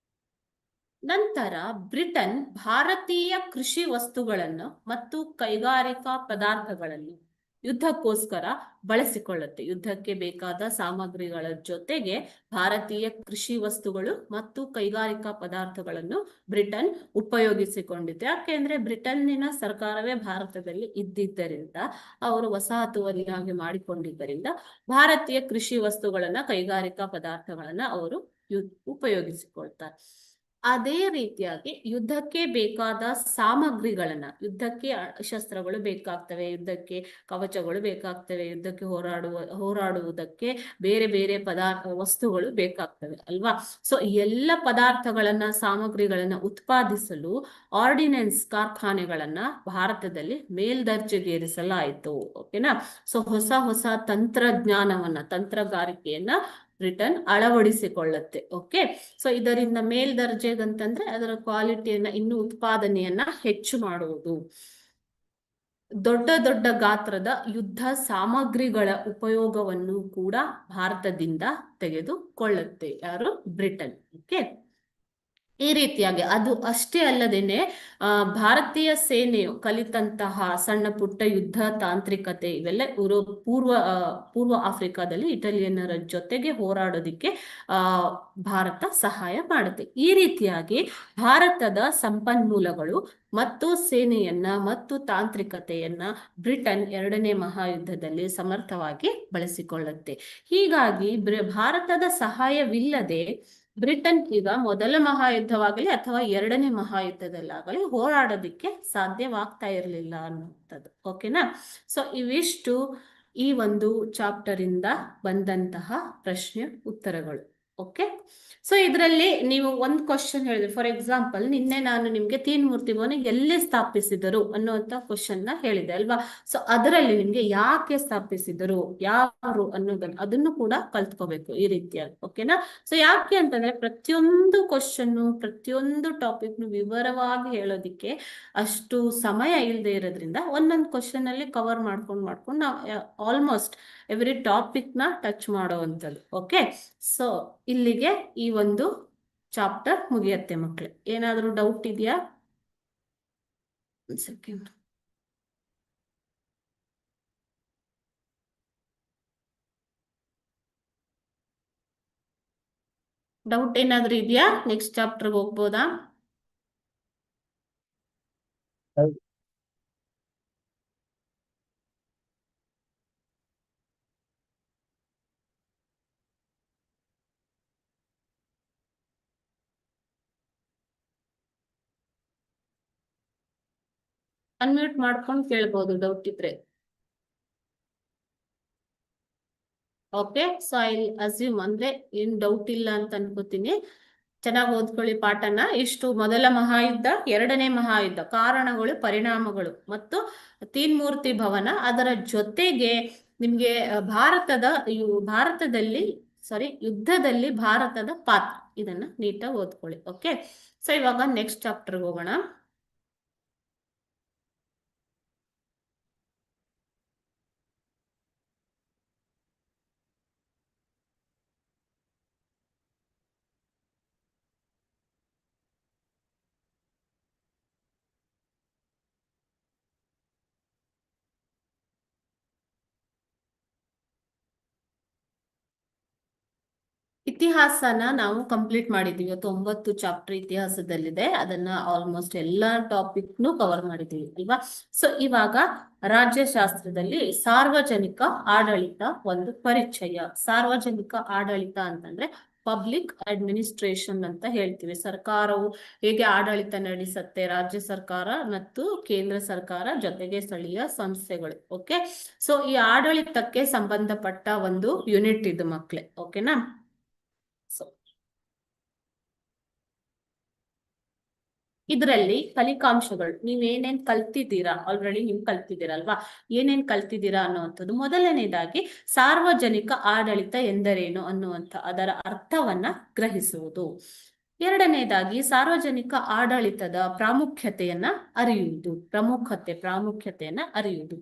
ನಂತರ ಬ್ರಿಟನ್ ಭಾರತೀಯ ಕೃಷಿ ವಸ್ತುಗಳನ್ನು ಮತ್ತು ಕೈಗಾರಿಕಾ ಪದಾರ್ಥಗಳನ್ನು ಯುದ್ಧಕ್ಕೋಸ್ಕರ ಬಳಸಿಕೊಳ್ಳುತ್ತೆ. ಯುದ್ಧಕ್ಕೆ ಬೇಕಾದ ಸಾಮಗ್ರಿಗಳ ಜೊತೆಗೆ ಭಾರತೀಯ ಕೃಷಿ ವಸ್ತುಗಳು ಮತ್ತು ಕೈಗಾರಿಕಾ ಪದಾರ್ಥಗಳನ್ನು ಬ್ರಿಟನ್ ಉಪಯೋಗಿಸಿಕೊಂಡಿದೆ. ಯಾಕೆಂದ್ರೆ ಬ್ರಿಟನ್ನಿನ ಸರ್ಕಾರವೇ ಭಾರತದಲ್ಲಿ ಇದ್ದಿದ್ದರಿಂದ, ಅವರು ವಸಾಹತುವನ್ನಾಗಿ ಮಾಡಿಕೊಂಡಿದ್ದರಿಂದ ಭಾರತೀಯ ಕೃಷಿ ವಸ್ತುಗಳನ್ನ, ಕೈಗಾರಿಕಾ ಪದಾರ್ಥಗಳನ್ನ ಅವರು ಉಪಯೋಗಿಸಿಕೊಳ್ತಾರೆ. ಅದೇ ರೀತಿಯಾಗಿ ಯುದ್ಧಕ್ಕೆ ಬೇಕಾದ ಸಾಮಗ್ರಿಗಳನ್ನ, ಯುದ್ಧಕ್ಕೆ ಶಸ್ತ್ರಗಳು ಬೇಕಾಗ್ತವೆ, ಯುದ್ಧಕ್ಕೆ ಕವಚಗಳು ಬೇಕಾಗ್ತವೆ, ಯುದ್ಧಕ್ಕೆ ಹೋರಾಡುವುದಕ್ಕೆ ಬೇರೆ ಬೇರೆ ವಸ್ತುಗಳು ಬೇಕಾಗ್ತವೆ ಅಲ್ವಾ. ಸೊ ಎಲ್ಲ ಪದಾರ್ಥಗಳನ್ನ, ಸಾಮಗ್ರಿಗಳನ್ನ ಉತ್ಪಾದಿಸಲು ಆರ್ಡಿನೆನ್ಸ್ ಕಾರ್ಖಾನೆಗಳನ್ನ ಭಾರತದಲ್ಲಿ ಮೇಲ್ದರ್ಜೆಗೇರಿಸಲಾಯಿತು. ಓಕೆನಾ. ಸೊ ಹೊಸ ತಂತ್ರಗಾರಿಕೆಯನ್ನ ಬ್ರಿಟನ್ ಅಳವಡಿಸಿಕೊಳ್ಳುತ್ತೆ. ಓಕೆ, ಸೊ ಇದರಿಂದ ಮೇಲ್ದರ್ಜೆಗಂತಂದ್ರೆ ಅದರ ಕ್ವಾಲಿಟಿಯನ್ನ, ಇನ್ನು ಉತ್ಪಾದನೆಯನ್ನ ಹೆಚ್ಚು ಮಾಡುವುದು. ದೊಡ್ಡ ಗಾತ್ರದ ಯುದ್ಧ ಸಾಮಗ್ರಿಗಳ ಉಪಯೋಗವನ್ನು ಕೂಡ ಭಾರತದಿಂದ ತೆಗೆದುಕೊಳ್ಳುತ್ತೆ ಯಾರು? ಬ್ರಿಟನ್. ಓಕೆ, ಈ ರೀತಿಯಾಗಿ ಅದು ಅಷ್ಟೇ ಅಲ್ಲದೇನೆ ಭಾರತೀಯ ಸೇನೆಯು ಕಲಿತಂತಹ ಸಣ್ಣ ಪುಟ್ಟ ಯುದ್ಧ ತಾಂತ್ರಿಕತೆ ಇವೆಲ್ಲ ಪೂರ್ವ ಆಫ್ರಿಕಾದಲ್ಲಿ ಇಟಾಲಿಯನ್ನರ ಜೊತೆಗೆ ಹೋರಾಡೋದಿಕ್ಕೆ ಭಾರತ ಸಹಾಯ ಮಾಡುತ್ತೆ. ಈ ರೀತಿಯಾಗಿ ಭಾರತದ ಸಂಪನ್ಮೂಲಗಳು ಮತ್ತು ಸೇನೆಯನ್ನ ಮತ್ತು ತಾಂತ್ರಿಕತೆಯನ್ನ ಬ್ರಿಟನ್ ಎರಡನೇ ಮಹಾಯುದ್ಧದಲ್ಲಿ ಸಮರ್ಥವಾಗಿ ಬಳಸಿಕೊಳ್ಳುತ್ತೆ. ಹೀಗಾಗಿ ಭಾರತದ ಸಹಾಯವಿಲ್ಲದೆ ಬ್ರಿಟನ್ ಈಗ ಮೊದಲ ಮಹಾಯುದ್ಧವಾಗಲಿ ಅಥವಾ ಎರಡನೇ ಮಹಾಯುದ್ಧದಲ್ಲಾಗಲಿ ಹೋರಾಡೋದಿಕ್ಕೆ ಸಾಧ್ಯವಾಗ್ತಾ ಇರಲಿಲ್ಲ ಅನ್ನುವಂಥದ್ದು. ಓಕೆನಾ. ಸೊ ಇವಿಷ್ಟು ಈ ಒಂದು ಚಾಪ್ಟರ್ ಇಂದ ಬಂದಂತಹ ಪ್ರಶ್ನೆ ಉತ್ತರಗಳು. ಓಕೆ, ಸೊ ಇದರಲ್ಲಿ ನೀವು ಒಂದು ಕ್ವಶನ್ ಹೇಳಿದ್ರೆ, ಫಾರ್ ಎಕ್ಸಾಂಪಲ್ ನಿನ್ನೆ ನಾನು ನಿಮ್ಗೆ ತೀನ್ ಮೂರ್ತಿ ಭವನ ಎಲ್ಲಿ ಸ್ಥಾಪಿಸಿದರು ಅನ್ನುವಂತ ಕ್ವಶನ್ ನ ಹೇಳಿದೆ ಅಲ್ವಾ. ಸೊ ಅದರಲ್ಲಿ ನಿಮ್ಗೆ ಯಾಕೆ ಸ್ಥಾಪಿಸಿದರು, ಯಾರು ಅದನ್ನು ಕೂಡ ಕಲ್ತ್ಕೋಬೇಕು ಈ ರೀತಿಯಾಗಿ. ಓಕೆನಾ. ಸೊ ಯಾಕೆ ಅಂತಂದ್ರೆ ಪ್ರತಿಯೊಂದು ಕ್ವಶನ್ನು, ಪ್ರತಿಯೊಂದು ಟಾಪಿಕ್ ವಿವರವಾಗಿ ಹೇಳೋದಿಕ್ಕೆ ಅಷ್ಟು ಸಮಯ ಇಲ್ಲದೆ ಇರೋದ್ರಿಂದ ಒಂದೊಂದು ಕ್ವಶನ್ ಅಲ್ಲಿ ಕವರ್ ಮಾಡ್ಕೊಂಡು ನಾವು ಆಲ್ಮೋಸ್ಟ್ ಎವ್ರಿ ಟಾಪಿಕ್ ನ ಟಚ್ ಮಾಡುವಂಥದ್ದು. ಓಕೆ, ಸೊ ಇಲ್ಲಿಗೆ ಈ ಒಂದು ಚಾಪ್ಟರ್ ಮುಗಿಯತ್ತೆ ಮಕ್ಕಳೇ. ಏನಾದರೂ ಡೌಟ್ ಇದೆಯಾ? ಒಂದು ಸೆಕೆಂಡ್. ಡೌಟ್ ಏನಾದ್ರೂ ಇದೆಯಾ? ನೆಕ್ಸ್ಟ್ ಚಾಪ್ಟರ್ಗೆ ಹೋಗ್ಬೋದಾ? ಅನ್ಮ್ಯೂಟ್ ಮಾಡ್ಕೊಂಡು ಕೇಳ್ಬೋದು ಡೌಟ್ ಇದ್ರೆ. ಓಕೆ, ಸೊ ಐ ಅಸ್ಯೂಮ್ ಅಂದ್ರೆ ಏನ್ ಡೌಟ್ ಇಲ್ಲ ಅಂತ ಅನ್ಕೋತೀನಿ. ಚೆನ್ನಾಗಿ ಓದ್ಕೊಳ್ಳಿ ಪಾಠನ. ಇಷ್ಟು ಮೊದಲ ಮಹಾಯುದ್ಧ, ಎರಡನೇ ಮಹಾಯುದ್ಧ, ಕಾರಣಗಳು, ಪರಿಣಾಮಗಳು ಮತ್ತು ತೀನ್ಮೂರ್ತಿ ಭವನ, ಅದರ ಜೊತೆಗೆ ನಿಮ್ಗೆ ಯುದ್ಧದಲ್ಲಿ ಭಾರತದ ಪಾತ್ರ, ಇದನ್ನ ನೀಟಾಗಿ ಓದ್ಕೊಳ್ಳಿ. ಓಕೆ, ಸೊ ಇವಾಗ ನೆಕ್ಸ್ಟ್ ಚಾಪ್ಟರ್ಗೆ ಹೋಗೋಣ. ಇತಿಹಾಸನ ನಾವು ಕಂಪ್ಲೀಟ್ ಮಾಡಿದೀವಿ. ಇವತ್ತು 9 ಚಾಪ್ಟರ್ ಇತಿಹಾಸದಲ್ಲಿದೆ. ಅದನ್ನ ಆಲ್ಮೋಸ್ಟ್ ಎಲ್ಲಾ ಟಾಪಿಕ್ನು ಕವರ್ ಮಾಡಿದೀವಿ ಅಲ್ವಾ. ಸೊ ಇವಾಗ ರಾಜ್ಯಶಾಸ್ತ್ರದಲ್ಲಿ ಸಾರ್ವಜನಿಕ ಆಡಳಿತ ಒಂದು ಪರಿಚಯ. ಸಾರ್ವಜನಿಕ ಆಡಳಿತ ಅಂತಂದ್ರೆ ಪಬ್ಲಿಕ್ ಅಡ್ಮಿನಿಸ್ಟ್ರೇಷನ್ ಅಂತ ಹೇಳ್ತೀವಿ. ಸರ್ಕಾರವು ಹೇಗೆ ಆಡಳಿತ ನಡೆಸುತ್ತೆ, ರಾಜ್ಯ ಸರ್ಕಾರ ಮತ್ತು ಕೇಂದ್ರ ಸರ್ಕಾರ ಜೊತೆಗೆ ಸ್ಥಳೀಯ ಸಂಸ್ಥೆಗಳು. ಓಕೆ, ಸೊ ಈ ಆಡಳಿತಕ್ಕೆ ಸಂಬಂಧಪಟ್ಟ ಒಂದು ಯೂನಿಟ್ ಇದು ಮಕ್ಳೇ. ಓಕೆನಾ. ಸೊ ಇದರಲ್ಲಿ ಫಲಿತಾಂಶಗಳು ನೀವೇನೇನ್ ಕಲ್ತಿದ್ದೀರಾ, ಆಲ್ರೆಡಿ ನೀವು ಕಲ್ತಿದ್ದೀರಲ್ವಾ, ಏನೇನ್ ಕಲ್ತಿದ್ದೀರಾ ಅನ್ನುವಂಥದ್ದು. ಮೊದಲನೇದಾಗಿ ಸಾರ್ವಜನಿಕ ಆಡಳಿತ ಎಂದರೇನು ಅನ್ನುವಂಥ ಅದರ ಅರ್ಥವನ್ನ ಗ್ರಹಿಸುವುದು. ಎರಡನೇದಾಗಿ ಸಾರ್ವಜನಿಕ ಆಡಳಿತದ ಪ್ರಾಮುಖ್ಯತೆಯನ್ನ ಅರಿಯುವುದು. ಪ್ರಾಮುಖ್ಯತೆಯನ್ನ ಅರಿಯುವುದು.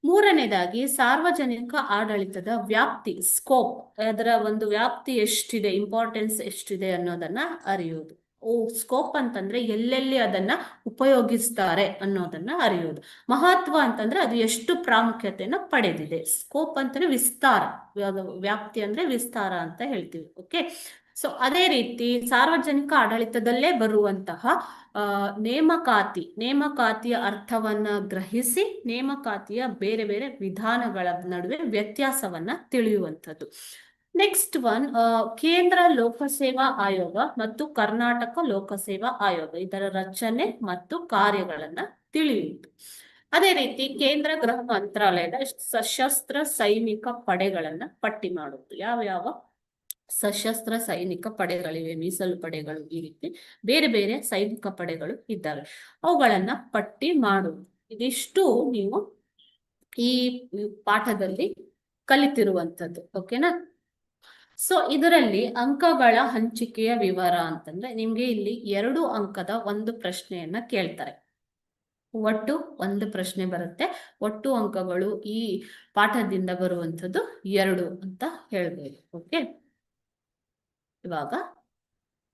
ಮೂರನೇದಾಗಿ ಸಾರ್ವಜನಿಕ ಆಡಳಿತದ ವ್ಯಾಪ್ತಿ, ಸ್ಕೋಪ್, ಅದರ ಒಂದು ವ್ಯಾಪ್ತಿ ಎಷ್ಟಿದೆ, ಇಂಪಾರ್ಟೆನ್ಸ್ ಎಷ್ಟಿದೆ ಅನ್ನೋದನ್ನ ಅರಿಯುವುದು. ಸ್ಕೋಪ್ ಅಂತಂದ್ರೆ ಎಲ್ಲೆಲ್ಲಿ ಅದನ್ನ ಉಪಯೋಗಿಸ್ತಾರೆ ಅನ್ನೋದನ್ನ ಅರಿಯೋದು. ಮಹತ್ವ ಅಂತಂದ್ರೆ ಅದು ಎಷ್ಟು ಪ್ರಾಮುಖ್ಯತೆಯನ್ನ ಪಡೆದಿದೆ. ಸ್ಕೋಪ್ ಅಂತಂದ್ರೆ ವಿಸ್ತಾರ, ವ್ಯಾಪ್ತಿ ಅಂದ್ರೆ ವಿಸ್ತಾರ ಅಂತ ಹೇಳ್ತೀವಿ. ಓಕೆ, ಸೊ ಅದೇ ರೀತಿ ಸಾರ್ವಜನಿಕ ಆಡಳಿತದಲ್ಲೇ ಬರುವಂತಹ ನೇಮಕಾತಿಯ ಅರ್ಥವನ್ನ ಗ್ರಹಿಸಿ ನೇಮಕಾತಿಯ ಬೇರೆ ಬೇರೆ ವಿಧಾನಗಳ ನಡುವೆ ವ್ಯತ್ಯಾಸವನ್ನ ತಿಳಿಯುವಂಥದ್ದು. ನೆಕ್ಸ್ಟ್ ಒನ್, ಕೇಂದ್ರ ಲೋಕಸೇವಾ ಆಯೋಗ ಮತ್ತು ಕರ್ನಾಟಕ ಲೋಕಸೇವಾ ಆಯೋಗ, ಇದರ ರಚನೆ ಮತ್ತು ಕಾರ್ಯಗಳನ್ನ ತಿಳಿಯುವುದು. ಅದೇ ರೀತಿ ಕೇಂದ್ರ ಗೃಹ ಮಂತ್ರಾಲಯದ ಸಶಸ್ತ್ರ ಸೈನಿಕ ಪಡೆಗಳನ್ನ ಪಟ್ಟಿ ಮಾಡುವುದು. ಯಾವ್ಯಾವ ಸಶಸ್ತ್ರ ಸೈನಿಕ ಪಡೆಗಳಿವೆ, ಮೀಸಲು ಪಡೆಗಳು, ಈ ರೀತಿ ಬೇರೆ ಬೇರೆ ಸೈನಿಕ ಪಡೆಗಳು ಇದ್ದಾವೆ, ಅವುಗಳನ್ನ ಪಟ್ಟಿ ಮಾಡುವುದು. ಇದಿಷ್ಟು ನೀವು ಈ ಪಾಠದಲ್ಲಿ ಕಲಿತಿರುವಂಥದ್ದು. ಓಕೆನಾ. ಸೊ ಇದರಲ್ಲಿ ಅಂಕಗಳ ಹಂಚಿಕೆಯ ವಿವರ ಅಂತಂದ್ರೆ ನಿಮ್ಗೆ ಇಲ್ಲಿ 2 ಅಂಕದ ಒಂದು ಪ್ರಶ್ನೆಯನ್ನ ಕೇಳ್ತಾರೆ. ಒಟ್ಟು 1 ಪ್ರಶ್ನೆ ಬರುತ್ತೆ. ಒಟ್ಟು ಅಂಕಗಳು ಈ ಪಾಠದಿಂದ ಬರುವಂಥದ್ದು 2 ಅಂತ ಹೇಳ್ಬೋದು. ಓಕೆ, ಇವಾಗ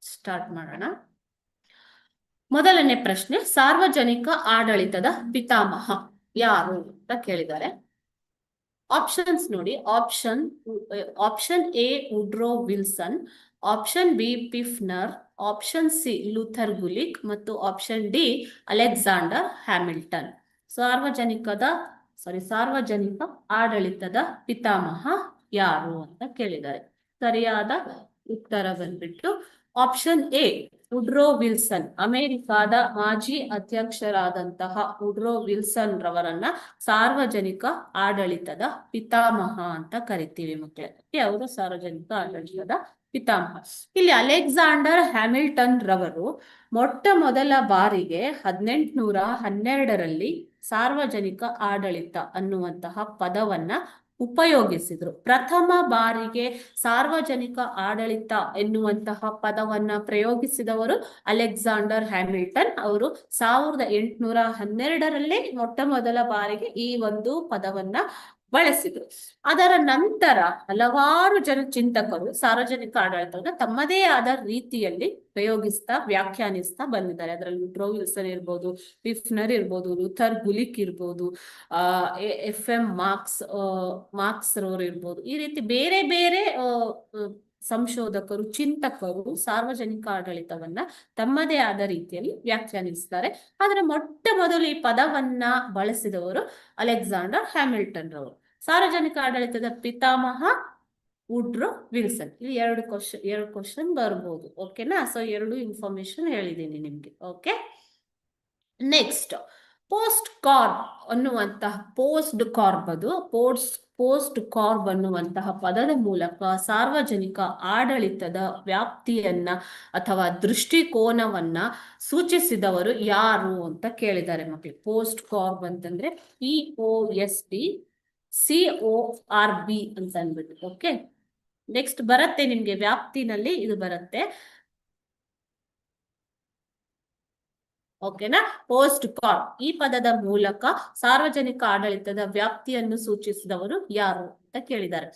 ಸ್ಟಾರ್ಟ್ ಮಾಡೋಣ. ಮೊದಲನೇ ಪ್ರಶ್ನೆ, ಸಾರ್ವಜನಿಕ ಆಡಳಿತದ ಪಿತಾಮಹ ಯಾರು ಅಂತ ಕೇಳಿದ್ದಾರೆ. ಆಪ್ಷನ್ಸ್ ನೋಡಿ. Option A Woodrow Wilson, option B Pfiffner, option C Luther Gulick ಮತ್ತು ಆಪ್ಷನ್ ಡಿ ಅಲೆಕ್ಸಾಂಡರ್ ಹ್ಯಾಮಿಲ್ಟನ್. ಸಾರ್ವಜನಿಕ ಆಡಳಿತದ ಪಿತಾಮಹ ಯಾರು ಅಂತ ಕೇಳಿದ್ದಾರೆ. ಸರಿಯಾದ ಉತ್ತರ ಬಂದ್ಬಿಟ್ಟು ಆಪ್ಷನ್ ಎ ವುಡ್ರೋ ವಿಲ್ಸನ್. ಅಮೆರಿಕಾದ ಮಾಜಿ ಅಧ್ಯಕ್ಷರಾದಂತಹ ವುಡ್ರೋ ವಿಲ್ಸನ್ ರವರನ್ನ ಸಾರ್ವಜನಿಕ ಆಡಳಿತದ ಪಿತಾಮಹ ಅಂತ ಕರಿತೀವಿ ಮಕ್ಕಳೇ. ಅವರು ಸಾರ್ವಜನಿಕ ಆಡಳಿತದ ಪಿತಾಮಹ. ಇಲ್ಲಿ ಅಲೆಕ್ಸಾಂಡರ್ ಹ್ಯಾಮಿಲ್ಟನ್ ರವರು ಮೊದಲ ಬಾರಿಗೆ 1812ರಲ್ಲಿ ಸಾರ್ವಜನಿಕ ಆಡಳಿತ ಅನ್ನುವಂತಹ ಪದವನ್ನ ಉಪಯೋಗಿಸಿದ್ರು. ಪ್ರಥಮ ಬಾರಿಗೆ ಸಾರ್ವಜನಿಕ ಆಡಳಿತ ಎನ್ನುವಂತಹ ಪದವನ್ನ ಪ್ರಯೋಗಿಸಿದವರು ಅಲೆಕ್ಸಾಂಡರ್ ಹ್ಯಾಮಿಲ್ಟನ್ ಅವರು. 1812ರಲ್ಲೇ ಮೊದಲ ಬಾರಿಗೆ ಈ ಒಂದು ಪದವನ್ನ ಬಳಸಿದ್ರು. ಅದರ ನಂತರ ಹಲವಾರು ಚಿಂತಕರು ಸಾರ್ವಜನಿಕ ಆಡಳಿತವನ್ನು ತಮ್ಮದೇ ಆದ ರೀತಿಯಲ್ಲಿ ಪ್ರಯೋಗಿಸ್ತಾ ವ್ಯಾಖ್ಯಾನಿಸ್ತಾ ಬಂದಿದ್ದಾರೆ. ಅದರಲ್ಲಿ ವುಡ್ರೋ ವಿಲ್ಸನ್ ಇರ್ಬೋದು, ಪಿಫ್ನರ್ ಇರ್ಬೋದು, ಲೂಥರ್ ಗುಲಿಕ್ ಇರ್ಬೋದು, ಎಫ್.ಎಂ. ಮಾರ್ಕ್ಸ್ ರವರು ಇರ್ಬೋದು. ಈ ರೀತಿ ಬೇರೆ ಬೇರೆ ಸಂಶೋಧಕರು, ಚಿಂತಕರು ಸಾರ್ವಜನಿಕ ಆಡಳಿತವನ್ನ ತಮ್ಮದೇ ಆದ ರೀತಿಯಲ್ಲಿ ವ್ಯಾಖ್ಯಾನಿಸ್ತಾರೆ. ಆದ್ರೆ ಮೊದಲು ಈ ಪದವನ್ನ ಬಳಸಿದವರು ಅಲೆಕ್ಸಾಂಡರ್ ಹ್ಯಾಮಿಲ್ಟನ್ ರವರು. ಸಾರ್ವಜನಿಕ ಆಡಳಿತದ ಪಿತಾಮಹ ವುಡ್ರೋ ವಿಲ್ಸನ್. ಇಲ್ಲಿ 2 ಕ್ವಶನ್ ಬರ್ಬೋದು. ಓಕೆನಾ. ಸೊ 2 ಇನ್ಫಾರ್ಮೇಶನ್ ಹೇಳಿದ್ದೀನಿ ನಿಮ್ಗೆ. ಓಕೆ, ನೆಕ್ಸ್ಟ್ ಪೋಸ್ಟ್ ಕಾರ್ಬ್ ಅನ್ನುವಂತಹ ಪದದ ಮೂಲಕ ಸಾರ್ವಜನಿಕ ಆಡಳಿತದ ವ್ಯಾಪ್ತಿಯನ್ನ ಅಥವಾ ದೃಷ್ಟಿಕೋನವನ್ನ ಸೂಚಿಸಿದವರು ಯಾರು ಅಂತ ಕೇಳಿದ್ದಾರೆ ಮಕ್ಕಳು. ಪೋಸ್ಟ್ ಕಾರ್ಬ್ ಅಂತಂದ್ರೆ POST CORB ಅಂತ ಅಂದ್ಬಿಟ್ಟು. ಓಕೆ, ನೆಕ್ಸ್ಟ್ ಬರುತ್ತೆ ನಿಮ್ಗೆ ವ್ಯಾಪ್ತಿನಲ್ಲಿ ಇದು ಬರುತ್ತೆ. ಓಕೆನಾ. ಪೋಸ್ಟ್ ಕಾರ್ಬ್ ಈ ಪದದ ಮೂಲಕ ಸಾರ್ವಜನಿಕ ಆಡಳಿತದ ವ್ಯಾಪ್ತಿಯನ್ನು ಸೂಚಿಸಿದವರು ಯಾರು ಅಂತ ಕೇಳಿದ್ದಾರೆ.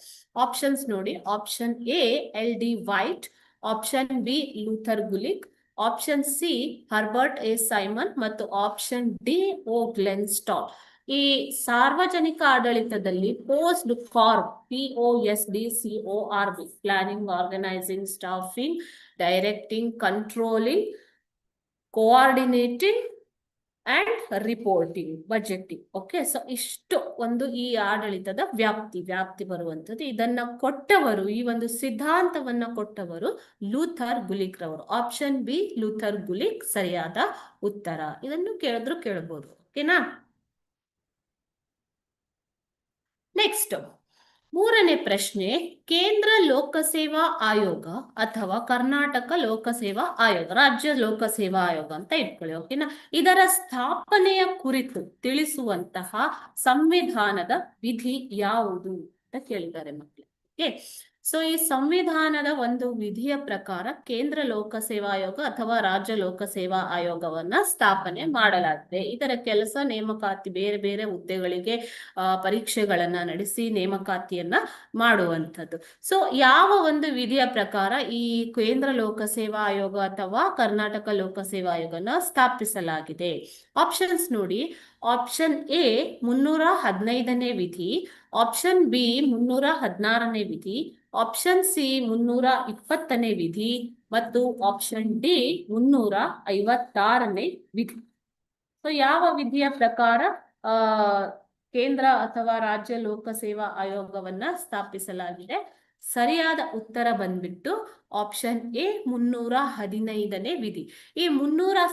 ಆಪ್ಷನ್ಸ್ ನೋಡಿ. Option A LD White, option B Luther Gulick, option C Herbert A Simon ಮತ್ತು ಆಪ್ಷನ್ ಡಿ ಗ್ಲೆನ್ ಸ್ಟಾಲ್. ಈ ಸಾರ್ವಜನಿಕ ಆಡಳಿತದಲ್ಲಿ POSDCORB POSDCORB planning, organising, staffing, directing, controlling, coordinating and reporting, budgeting. Okay, so ಇಷ್ಟು ಒಂದು ಈ ಆಡಳಿತದ ವ್ಯಾಪ್ತಿ ಬರುವಂತದ್ದು. ಇದನ್ನ ಕೊಟ್ಟವರು, ಈ ಒಂದು ಸಿದ್ಧಾಂತವನ್ನ ಕೊಟ್ಟವರು ಲೂಥರ್ ಗುಲಿಕ್ ರವರು. ಆಪ್ಷನ್ ಬಿ ಲೂಥರ್ ಗುಲಿಕ್ ಸರಿಯಾದ ಉತ್ತರ. ಇದನ್ನು ಕೇಳಿದ್ರು ಕೇಳಬಹುದು. ಓಕೆನಾ? ನೆಕ್ಸ್ಟ್ ಮೂರನೇ ಪ್ರಶ್ನೆ, ಕೇಂದ್ರ ಲೋಕಸೇವಾ ಆಯೋಗ ಅಥವಾ ಕರ್ನಾಟಕ ಲೋಕಸೇವಾ ಆಯೋಗ, ರಾಜ್ಯ ಲೋಕಸೇವಾ ಆಯೋಗ ಅಂತ ಇಟ್ಕೊಳ್ಳಿ. ಓಕೆನಾ? ಇದರ ಸ್ಥಾಪನೆಯ ಕುರಿತು ತಿಳಿಸುವಂತಹ ಸಂವಿಧಾನದ ವಿಧಿ ಯಾವುದು ಅಂತ ಕೇಳಿದ್ದಾರೆ ಮಕ್ಕಳು. ಓಕೆ, ಸೊ ಈ ಸಂವಿಧಾನದ ಒಂದು ವಿಧಿಯ ಪ್ರಕಾರ ಕೇಂದ್ರ ಲೋಕಸೇವಾ ಆಯೋಗ ಅಥವಾ ರಾಜ್ಯ ಲೋಕಸೇವಾ ಆಯೋಗವನ್ನ ಸ್ಥಾಪನೆ ಮಾಡಲಾಗಿದೆ. ಇದರ ಕೆಲಸ ನೇಮಕಾತಿ, ಬೇರೆ ಬೇರೆ ಹುದ್ದೆಗಳಿಗೆ ಪರೀಕ್ಷೆಗಳನ್ನ ನಡೆಸಿ ನೇಮಕಾತಿಯನ್ನ ಮಾಡುವಂಥದ್ದು. ಸೊ ಯಾವ ಒಂದು ವಿಧಿಯ ಪ್ರಕಾರ ಈ ಕೇಂದ್ರ ಲೋಕಸೇವಾ ಆಯೋಗ ಅಥವಾ ಕರ್ನಾಟಕ ಲೋಕಸೇವಾ ಆಯೋಗನ ಸ್ಥಾಪಿಸಲಾಗಿದೆ? ಆಪ್ಷನ್ಸ್ ನೋಡಿ. ಆಪ್ಷನ್ ಎ 315ನೇ ವಿಧಿ, ಆಪ್ಷನ್ ಬಿ 316ನೇ ವಿಧಿ, ಆಪ್ಷನ್ ಸಿ 320ನೇ ವಿಧಿ ಮತ್ತು ಆಪ್ಷನ್ ಡಿ 356ನೇ ವಿಧಿ. ಸೊ ಯಾವ ವಿಧಿಯ ಪ್ರಕಾರ ಕೇಂದ್ರ ಅಥವಾ ರಾಜ್ಯ ಲೋಕಸೇವಾ ಆಯೋಗವನ್ನ ಸ್ಥಾಪಿಸಲಾಗಿದೆ? ಸರಿಯಾದ ಉತ್ತರ ಬಂದ್ಬಿಟ್ಟು ಆಪ್ಷನ್ ಎ 315ನೇ ವಿಧಿ. ಈ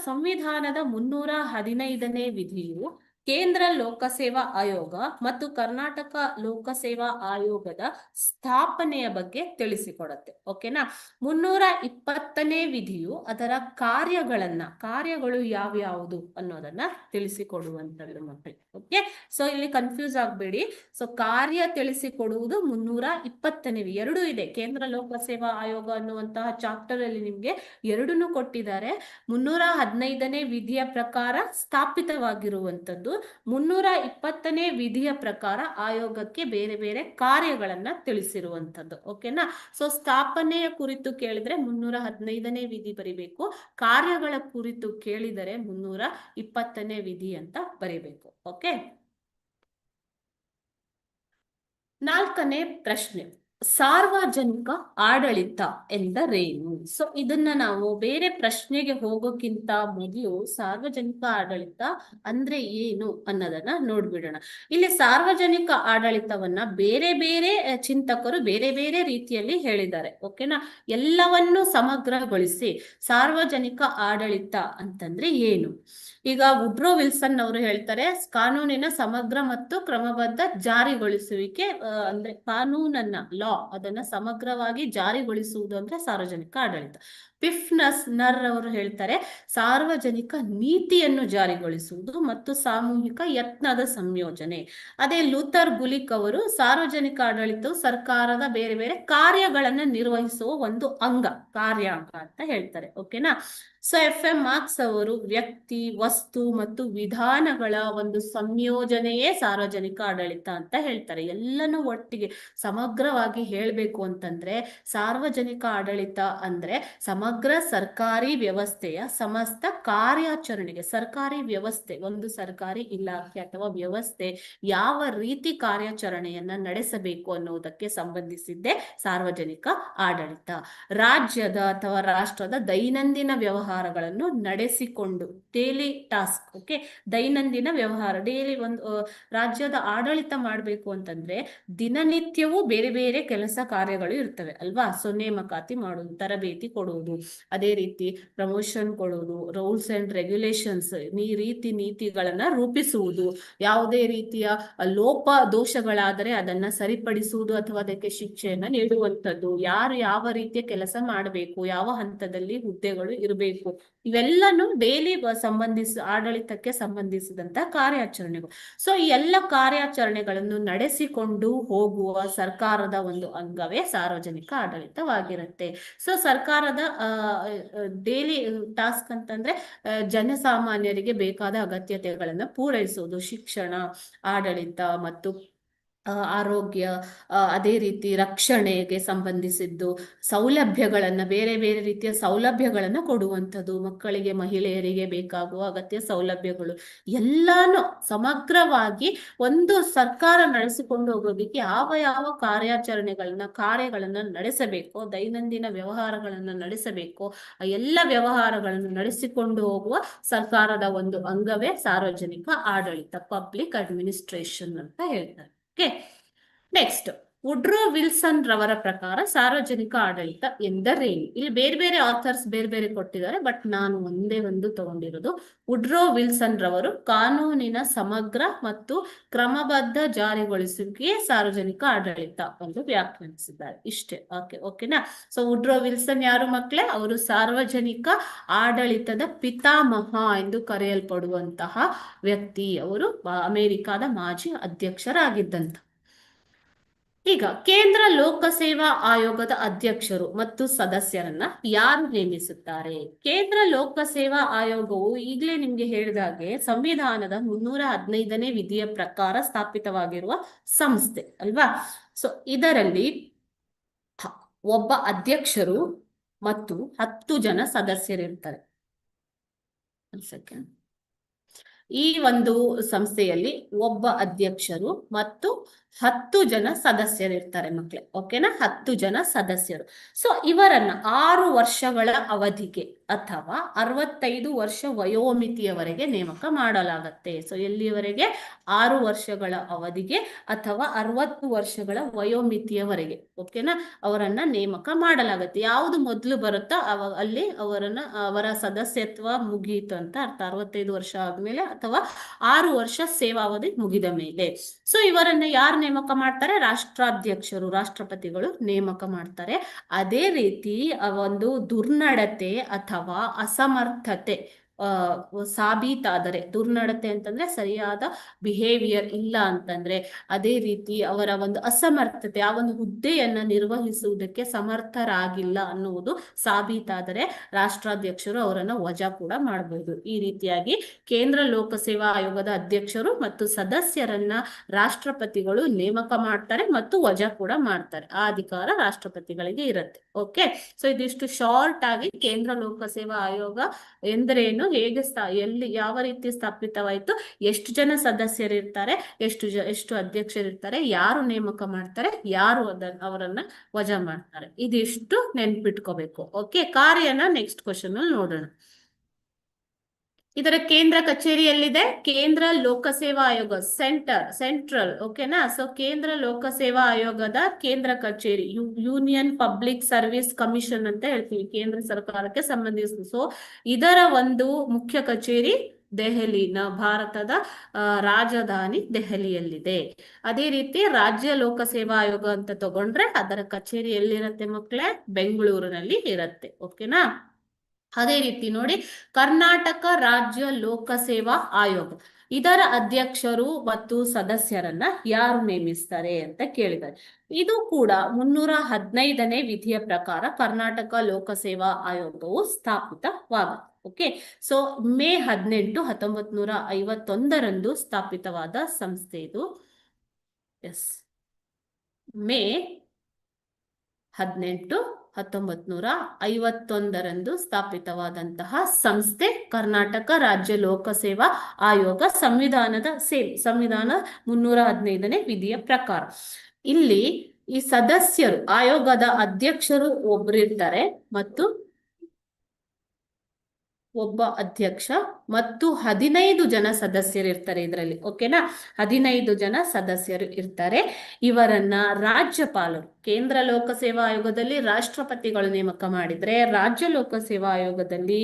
ಸಂವಿಧಾನದ 315ನೇ ವಿಧಿಯು ಕೇಂದ್ರ ಲೋಕಸೇವಾ ಆಯೋಗ ಮತ್ತು ಕರ್ನಾಟಕ ಲೋಕಸೇವಾ ಆಯೋಗದ ಸ್ಥಾಪನೆಯ ಬಗ್ಗೆ ತಿಳಿಸಿಕೊಡುತ್ತೆ. ಓಕೆನಾ? 320ನೇ ವಿಧಿಯು ಅದರ ಕಾರ್ಯಗಳು ಯಾವ್ಯಾವುದು ಅನ್ನೋದನ್ನ ತಿಳಿಸಿಕೊಡುವಂತದ್ದು ಮಕ್ಕಳಿಗೆ. ಓಕೆ, ಸೊ ಇಲ್ಲಿ ಕನ್ಫ್ಯೂಸ್ ಆಗ್ಬೇಡಿ. ಸೊ ಕಾರ್ಯ ತಿಳಿಸಿಕೊಡುವುದು 320ನೇ ವಿಧಿ. ಎರಡು ಇದೆ, ಕೇಂದ್ರ ಲೋಕಸೇವಾ ಆಯೋಗ ಅನ್ನುವಂತಹ ಚಾಪ್ಟರ್ ಅಲ್ಲಿ ನಿಮ್ಗೆ ಎರಡನ್ನು ಕೊಟ್ಟಿದ್ದಾರೆ. 315ನೇ ವಿಧಿಯ ಪ್ರಕಾರ ಸ್ಥಾಪಿತವಾಗಿರುವಂತದ್ದು, 320ನೇ ವಿಧಿಯ ಪ್ರಕಾರ ಆಯೋಗಕ್ಕೆ ಬೇರೆ ಬೇರೆ ಕಾರ್ಯಗಳನ್ನ ತಿಳಿಸಿರುವಂತದ್ದು. ಓಕೆನಾ? ಸೊ ಸ್ಥಾಪನೆಯ ಕುರಿತು ಕೇಳಿದ್ರೆ 315ನೇ ವಿಧಿ ಬರಿಬೇಕು, ಕಾರ್ಯಗಳ ಕುರಿತು ಕೇಳಿದರೆ 320ನೇ ವಿಧಿ ಅಂತ ಬರಿಬೇಕು. ಓಕೆ, ನಾಲ್ಕನೇ ಪ್ರಶ್ನೆ, ಸಾರ್ವಜನಿಕ ಆಡಳಿತ ಎಂದರೇನು? ಸೊ ಇದನ್ನ ನಾವು ಬೇರೆ ಪ್ರಶ್ನೆಗೆ ಹೋಗೋಕ್ಕಿಂತ ಮೊದಲು ಸಾರ್ವಜನಿಕ ಆಡಳಿತ ಅಂದ್ರೆ ಏನು ಅನ್ನೋದನ್ನ ನೋಡ್ಬಿಡೋಣ. ಇಲ್ಲಿ ಸಾರ್ವಜನಿಕ ಆಡಳಿತವನ್ನ ಬೇರೆ ಬೇರೆ ಚಿಂತಕರು ಬೇರೆ ಬೇರೆ ರೀತಿಯಲ್ಲಿ ಹೇಳಿದ್ದಾರೆ. ಓಕೆನಾ? ಎಲ್ಲವನ್ನೂ ಸಮಗ್ರಗೊಳಿಸಿ ಸಾರ್ವಜನಿಕ ಆಡಳಿತ ಅಂತಂದ್ರೆ ಏನು? ಈಗ ವುಡ್ರೋ ವಿಲ್ಸನ್ ಅವರು ಹೇಳ್ತಾರೆ, ಕಾನೂನಿನ ಸಮಗ್ರ ಮತ್ತು ಕ್ರಮಬದ್ಧ ಜಾರಿಗೊಳಿಸುವಿಕೆ, ಅಂದ್ರೆ ಕಾನೂನನ್ನ ಅದನ್ನ ಸಮಗ್ರವಾಗಿ ಜಾರಿಗೊಳಿಸುವುದು ಅಂದ್ರೆ ಸಾರ್ವಜನಿಕ ಆಡಳಿತ. ಪಿಫ್ನರ್ ಅವರು ಹೇಳ್ತಾರೆ, ಸಾರ್ವಜನಿಕ ನೀತಿಯನ್ನು ಜಾರಿಗೊಳಿಸುವುದು ಮತ್ತು ಸಾಮೂಹಿಕ ಯತ್ನದ ಸಂಯೋಜನೆ. ಅದೇ ಲೂಥರ್ ಗುಲಿಕ್ ಅವರು ಸಾರ್ವಜನಿಕ ಆಡಳಿತವು ಸರ್ಕಾರದ ಬೇರೆ ಬೇರೆ ಕಾರ್ಯಗಳನ್ನ ನಿರ್ವಹಿಸುವ ಒಂದು ಕಾರ್ಯಾಂಗ ಅಂತ ಹೇಳ್ತಾರೆ. ಓಕೆನಾ? ಸೊ FM ಮಾರ್ಕ್ಸ್ ಅವರು ವ್ಯಕ್ತಿ, ವಸ್ತು ಮತ್ತು ವಿಧಾನಗಳ ಒಂದು ಸಂಯೋಜನೆಯೇ ಸಾರ್ವಜನಿಕ ಆಡಳಿತ ಅಂತ ಹೇಳ್ತಾರೆ. ಎಲ್ಲನೂ ಒಟ್ಟಿಗೆ ಸಮಗ್ರವಾಗಿ ಹೇಳ್ಬೇಕು ಅಂತಂದ್ರೆ ಸಾರ್ವಜನಿಕ ಆಡಳಿತ ಅಂದ್ರೆ ಸಮಗ್ರ ಸರ್ಕಾರಿ ವ್ಯವಸ್ಥೆಯ ಸಮಸ್ತ ಕಾರ್ಯಾಚರಣೆಗೆ, ಸರ್ಕಾರಿ ವ್ಯವಸ್ಥೆ, ಒಂದು ಸರ್ಕಾರಿ ಇಲಾಖೆ ಅಥವಾ ವ್ಯವಸ್ಥೆ ಯಾವ ರೀತಿ ಕಾರ್ಯಾಚರಣೆಯನ್ನ ನಡೆಸಬೇಕು ಅನ್ನೋದಕ್ಕೆ ಸಂಬಂಧಿಸಿದ್ದೇ ಸಾರ್ವಜನಿಕ ಆಡಳಿತ. ರಾಜ್ಯದ ಅಥವಾ ರಾಷ್ಟ್ರದ ದೈನಂದಿನ ವ್ಯವಹಾರಗಳನ್ನು ನಡೆಸಿಕೊಂಡು, ಡೈಲಿ ಟಾಸ್ಕ್, ಓಕೆ, ದೈನಂದಿನ ವ್ಯವಹಾರ, ಡೈಲಿ ಒಂದು ರಾಜ್ಯದ ಆಡಳಿತ ಮಾಡಬೇಕು ಅಂತಂದ್ರೆ ದಿನನಿತ್ಯವೂ ಬೇರೆ ಬೇರೆ ಕೆಲಸ ಕಾರ್ಯಗಳು ಇರ್ತವೆ ಅಲ್ವಾ? ಸೊ ನೇಮಕಾತಿ ಮಾಡೋದು, ತರಬೇತಿ ಕೊಡುವುದು, ಅದೇ ರೀತಿ ಪ್ರಮೋಷನ್ ಕೊಡುವುದು, ರೂಲ್ಸ್ ಅಂಡ್ ರೆಗ್ಯುಲೇಷನ್ಸ್, ನೀತಿಗಳನ್ನ ರೂಪಿಸುವುದು, ಯಾವುದೇ ರೀತಿಯ ಲೋಪ ದೋಷಗಳಾದರೆ ಅದನ್ನ ಸರಿಪಡಿಸುವುದು ಅಥವಾ ಅದಕ್ಕೆ ಶಿಕ್ಷೆಯನ್ನ ನೀಡುವಂಥದ್ದು, ಯಾರು ಯಾವ ರೀತಿಯ ಕೆಲಸ ಮಾಡಬೇಕು, ಯಾವ ಹಂತದಲ್ಲಿ ಹುದ್ದೆಗಳು ಇರಬೇಕು, ಇವೆಲ್ಲನೂ ಡೈಲಿ ಆಡಳಿತಕ್ಕೆ ಸಂಬಂಧಿಸಿದಂತ ಕಾರ್ಯಾಚರಣೆಗಳು. ಸೊ ಈ ಎಲ್ಲ ಕಾರ್ಯಾಚರಣೆಗಳನ್ನು ನಡೆಸಿಕೊಂಡು ಹೋಗುವ ಸರ್ಕಾರದ ಒಂದು ಅಂಗವೇ ಸಾರ್ವಜನಿಕ ಆಡಳಿತವಾಗಿರುತ್ತೆ. ಸೊ ಸರ್ಕಾರದ ಡೈಲಿ ಟಾಸ್ಕ್ ಅಂತಂದ್ರೆ ಜನಸಾಮಾನ್ಯರಿಗೆ ಬೇಕಾದ ಅಗತ್ಯತೆಗಳನ್ನ ಪೂರೈಸುವುದು, ಶಿಕ್ಷಣ, ಆಡಳಿತ ಮತ್ತು ಆರೋಗ್ಯ, ಅದೇ ರೀತಿ ರಕ್ಷಣೆಗೆ ಸಂಬಂಧಿಸಿದ್ದು ಸೌಲಭ್ಯಗಳನ್ನ, ಬೇರೆ ಬೇರೆ ರೀತಿಯ ಸೌಲಭ್ಯಗಳನ್ನ ಕೊಡುವಂಥದ್ದು, ಮಕ್ಕಳಿಗೆ ಮಹಿಳೆಯರಿಗೆ ಬೇಕಾಗುವ ಅಗತ್ಯ ಸೌಲಭ್ಯಗಳು ಎಲ್ಲಾನು ಸಮಗ್ರವಾಗಿ ಒಂದು ಸರ್ಕಾರ ನಡೆಸಿಕೊಂಡು ಹೋಗೋದಕ್ಕೆ ಯಾವ ಯಾವ ಕಾರ್ಯಗಳನ್ನ ನಡೆಸಬೇಕು, ದೈನಂದಿನ ವ್ಯವಹಾರಗಳನ್ನ ನಡೆಸಬೇಕು, ಆ ಎಲ್ಲ ವ್ಯವಹಾರಗಳನ್ನು ನಡೆಸಿಕೊಂಡು ಹೋಗುವ ಸರ್ಕಾರದ ಒಂದು ಅಂಗವೇ ಸಾರ್ವಜನಿಕ ಆಡಳಿತ, ಪಬ್ಲಿಕ್ ಅಡ್ಮಿನಿಸ್ಟ್ರೇಷನ್ ಅಂತ ಹೇಳ್ತಾರೆ. ಓಕೆ, ನೆಕ್ಸ್ಟ್ ವುಡ್ರೋ ವಿಲ್ಸನ್ ರವರ ಪ್ರಕಾರ ಸಾರ್ವಜನಿಕ ಆಡಳಿತ ಎಂದರೇನು? ಇಲ್ಲಿ ಬೇರೆ ಬೇರೆ ಆಥರ್ಸ್ ಬೇರೆ ಬೇರೆ ಕೊಟ್ಟಿದ್ದಾರೆ, ಬಟ್ ನಾನು ಒಂದೇ ಒಂದು ತಗೊಂಡಿರೋದು. ವುಡ್ರೋ ವಿಲ್ಸನ್ ರವರು ಕಾನೂನಿನ ಸಮಗ್ರ ಮತ್ತು ಕ್ರಮಬದ್ಧ ಜಾರಿಗೊಳಿಸುವಿಕೆ ಸಾರ್ವಜನಿಕ ಆಡಳಿತ ಎಂದು ವ್ಯಾಖ್ಯಾನಿಸಿದ್ದಾರೆ. ಇಷ್ಟೇ. ಓಕೆನಾ? ಸೊ ವುಡ್ರೋ ವಿಲ್ಸನ್ ಯಾರು ಮಕ್ಕಳೇ? ಅವರು ಸಾರ್ವಜನಿಕ ಆಡಳಿತದ ಪಿತಾಮಹ ಎಂದು ಕರೆಯಲ್ಪಡುವಂತಹ ವ್ಯಕ್ತಿ. ಅವರು ಅಮೆರಿಕಾದ ಮಾಜಿ ಅಧ್ಯಕ್ಷರಾಗಿದ್ದಂತ. ಈಗ ಕೇಂದ್ರ ಲೋಕಸೇವಾ ಆಯೋಗದ ಅಧ್ಯಕ್ಷರು ಮತ್ತು ಸದಸ್ಯರನ್ನ ಯಾರು ನೇಮಿಸುತ್ತಾರೆ? ಕೇಂದ್ರ ಲೋಕಸೇವಾ ಆಯೋಗವು ಈಗಲೇ ನಿಮ್ಗೆ ಹೇಳಿದಾಗೆ ಸಂವಿಧಾನದ 315ನೇ ವಿಧಿಯ ಪ್ರಕಾರ ಸ್ಥಾಪಿತವಾಗಿರುವ ಸಂಸ್ಥೆ ಅಲ್ವಾ? ಸೊ ಇದರಲ್ಲಿ ಒಬ್ಬ ಅಧ್ಯಕ್ಷರು ಮತ್ತು 10 ಜನ ಸದಸ್ಯರಿರ್ತಾರೆ. ಸೆಕೆಂಡ್. ಈ ಒಂದು ಸಂಸ್ಥೆಯಲ್ಲಿ ಒಬ್ಬ ಅಧ್ಯಕ್ಷರು ಮತ್ತು 10 ಜನ ಸದಸ್ಯರಿರ್ತಾರೆ ಮಕ್ಕಳೇ. ಓಕೆನಾ? 10 ಜನ ಸದಸ್ಯರು. ಸೊ ಇವರನ್ನ 6 ವರ್ಷಗಳ ಅವಧಿಗೆ ಅಥವಾ 65 ವರ್ಷ ವಯೋಮಿತಿಯವರೆಗೆ ನೇಮಕ ಮಾಡಲಾಗತ್ತೆ. ಸೊ ಎಲ್ಲಿಯವರೆಗೆ? 6 ವರ್ಷಗಳ ಅವಧಿಗೆ ಅಥವಾ 60 ವರ್ಷಗಳ ವಯೋಮಿತಿಯವರೆಗೆ. ಓಕೆನಾ? ಅವರನ್ನ ನೇಮಕ ಮಾಡಲಾಗತ್ತೆ. ಯಾವುದು ಮೊದಲು ಬರುತ್ತೋ ಅಲ್ಲಿ ಅವರ ಸದಸ್ಯತ್ವ ಮುಗಿಯಿತು ಅಂತ ಅರ್ಥ. 65 ವರ್ಷ ಆದ್ಮೇಲೆ ಅಥವಾ 6 ವರ್ಷ ಸೇವಾವಧಿ ಮುಗಿದ ಮೇಲೆ. ಸೊ ಇವರನ್ನ ಯಾರು ನೇಮಕ ಮಾಡ್ತಾರೆ? ರಾಷ್ಟ್ರಾಧ್ಯಕ್ಷರು, ರಾಷ್ಟ್ರಪತಿಗಳು ನೇಮಕ ಮಾಡ್ತಾರೆ. ಅದೇ ರೀತಿ ಒಂದು ದುರ್ನಡತೆ ಅಥವಾ ಅಸಮರ್ಥತೆ ಸಾಬೀತಾದರೆ, ದುರ್ನಡತೆ ಅಂತಂದ್ರೆ ಸರಿಯಾದ ಬಿಹೇವಿಯರ್ ಇಲ್ಲ ಅಂತಂದ್ರೆ, ಅದೇ ರೀತಿ ಅವರ ಒಂದು ಅಸಮರ್ಥತೆ, ಆ ಒಂದು ಹುದ್ದೆಯನ್ನ ನಿರ್ವಹಿಸುವುದಕ್ಕೆ ಸಮರ್ಥರಾಗಿಲ್ಲ ಅನ್ನುವುದು ಸಾಬೀತಾದರೆ ರಾಷ್ಟ್ರಾಧ್ಯಕ್ಷರು ಅವರನ್ನ ವಜಾ ಕೂಡ ಮಾಡಬಹುದು. ಈ ರೀತಿಯಾಗಿ ಕೇಂದ್ರ ಲೋಕಸೇವಾ ಆಯೋಗದ ಅಧ್ಯಕ್ಷರು ಮತ್ತು ಸದಸ್ಯರನ್ನ ರಾಷ್ಟ್ರಪತಿಗಳು ನೇಮಕ ಮಾಡ್ತಾರೆ ಮತ್ತು ವಜಾ ಕೂಡ ಮಾಡ್ತಾರೆ. ಆ ಅಧಿಕಾರ ರಾಷ್ಟ್ರಪತಿಗಳಿಗೆ ಇರುತ್ತೆ. ಓಕೆ, ಸೊ ಇದಿಷ್ಟು ಶಾರ್ಟ್ ಆಗಿ ಕೇಂದ್ರ ಲೋಕಸೇವಾ ಆಯೋಗ ಎಂದರೇನು, ಹೇಗೆ ಎಲ್ಲಿ ಯಾವ ರೀತಿ ಸ್ಥಾಪಿತವಾಯಿತು, ಎಷ್ಟು ಜನ ಸದಸ್ಯರಿರ್ತಾರೆ, ಎಷ್ಟು ಅಧ್ಯಕ್ಷರಿರ್ತಾರೆ, ಯಾರು ನೇಮಕ ಮಾಡ್ತಾರೆ, ಯಾರು ಅವರನ್ನ ವಜಾ ಮಾಡ್ತಾರೆ, ಇದಿಷ್ಟು ನೆನ್ಪಿಟ್ಕೋಬೇಕು. ಓಕೆ, ಕಾರ್ಯನ ನೆಕ್ಸ್ಟ್ ಕ್ವಶನ್ ಅಲ್ಲಿ ನೋಡೋಣ. ಇದರ ಕೇಂದ್ರ ಕಚೇರಿ ಎಲ್ಲಿದೆ? ಕೇಂದ್ರ ಲೋಕಸೇವಾ ಆಯೋಗ, ಸೆಂಟ್ರಲ್. ಓಕೆನಾ? ಸೊ ಕೇಂದ್ರ ಲೋಕಸೇವಾ ಆಯೋಗದ ಕೇಂದ್ರ ಕಚೇರಿ ಯೂನಿಯನ್ ಪಬ್ಲಿಕ್ ಸರ್ವಿಸ್ ಕಮಿಷನ್ ಅಂತ ಹೇಳ್ತೀವಿ, ಕೇಂದ್ರ ಸರ್ಕಾರಕ್ಕೆ ಸಂಬಂಧಿಸಿದ. ಸೊ ಇದರ ಒಂದು ಮುಖ್ಯ ಕಚೇರಿ ದೆಹಲಿನ, ಭಾರತದ ರಾಜಧಾನಿ ದೆಹಲಿಯಲ್ಲಿದೆ. ಅದೇ ರೀತಿ ರಾಜ್ಯ ಲೋಕಸೇವಾ ಆಯೋಗ ಅಂತ ತಗೊಂಡ್ರೆ ಅದರ ಕಚೇರಿ ಎಲ್ಲಿರತ್ತೆ ಮಕ್ಕಳೇ? ಬೆಂಗಳೂರಿನಲ್ಲಿ ಇರತ್ತೆ. ಓಕೆನಾ? ಅದೇ ರೀತಿ ನೋಡಿ, ಕರ್ನಾಟಕ ರಾಜ್ಯ ಲೋಕಸೇವಾ ಆಯೋಗ, ಇದರ ಅಧ್ಯಕ್ಷರು ಮತ್ತು ಸದಸ್ಯರನ್ನ ಯಾರು ನೇಮಿಸ್ತಾರೆ ಅಂತ ಕೇಳಿದ್ದಾರೆ. ಇದು ಕೂಡ 315ನೇ ವಿಧಿಯ ಪ್ರಕಾರ ಕರ್ನಾಟಕ ಲೋಕಸೇವಾ ಆಯೋಗವು ಸ್ಥಾಪಿತವಾಗುತ್ತೆ. ಓಕೆ, ಸೊ ಮೇ 18, 1951ರಂದು ಸ್ಥಾಪಿತವಾದ ಸಂಸ್ಥೆ ಇದು. ಎಸ್, ಮೇ 18, 1951ರಂದು ಸ್ಥಾಪಿತವಾದಂತಹ ಸಂಸ್ಥೆ ಕರ್ನಾಟಕ ರಾಜ್ಯ ಲೋಕಸೇವಾ ಆಯೋಗ. ಸಂವಿಧಾನ 315ನೇ ವಿಧಿಯ ಪ್ರಕಾರ ಇಲ್ಲಿ ಈ ಸದಸ್ಯರು, ಆಯೋಗದ ಅಧ್ಯಕ್ಷರು ಒಬ್ಬರಿರ್ತಾರೆ ಮತ್ತು ಒಬ್ಬ ಅಧ್ಯಕ್ಷ ಮತ್ತು 15 ಜನ ಸದಸ್ಯರು ಇರ್ತಾರೆ ಇದರಲ್ಲಿ. ಓಕೆನಾ? 15 ಜನ ಸದಸ್ಯರು ಇರ್ತಾರೆ. ಇವರನ್ನ ರಾಜ್ಯಪಾಲರು, ಕೇಂದ್ರ ಲೋಕಸೇವಾ ಆಯೋಗದಲ್ಲಿ ರಾಷ್ಟ್ರಪತಿಗಳು ನೇಮಕ ಮಾಡಿದ್ರೆ, ರಾಜ್ಯ ಲೋಕಸೇವಾ ಆಯೋಗದಲ್ಲಿ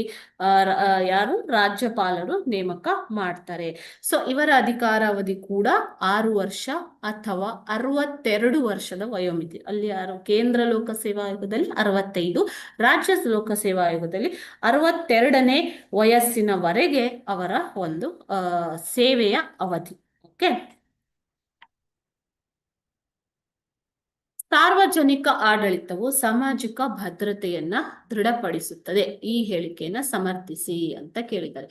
ಯಾರು? ರಾಜ್ಯಪಾಲರು ನೇಮಕ ಮಾಡ್ತಾರೆ. ಸೊ ಇವರ ಅಧಿಕಾರಾವಧಿ ಕೂಡ 6 ವರ್ಷ ಅಥವಾ 62 ವರ್ಷದ ವಯೋಮಿತಿ. ಅಲ್ಲಿ ಕೇಂದ್ರ ಲೋಕಸೇವಾ ಆಯೋಗದಲ್ಲಿ 65, ರಾಜ್ಯ ಲೋಕಸೇವಾ ಆಯೋಗದಲ್ಲಿ 62ನೇ ವಯಸ್ಸಿನವರೆಗೆ ಅವರ ಒಂದು ಸೇವೆಯ ಅವಧಿ. ಓಕೆ, ಸಾರ್ವಜನಿಕ ಆಡಳಿತವು ಸಾಮಾಜಿಕ ಭದ್ರತೆಯನ್ನ ದೃಢಪಡಿಸುತ್ತದೆ. ಈ ಹೇಳಿಕೆಯನ್ನ ಸಮರ್ಥಿಸಿ ಅಂತ ಕೇಳಿದ್ದಾರೆ.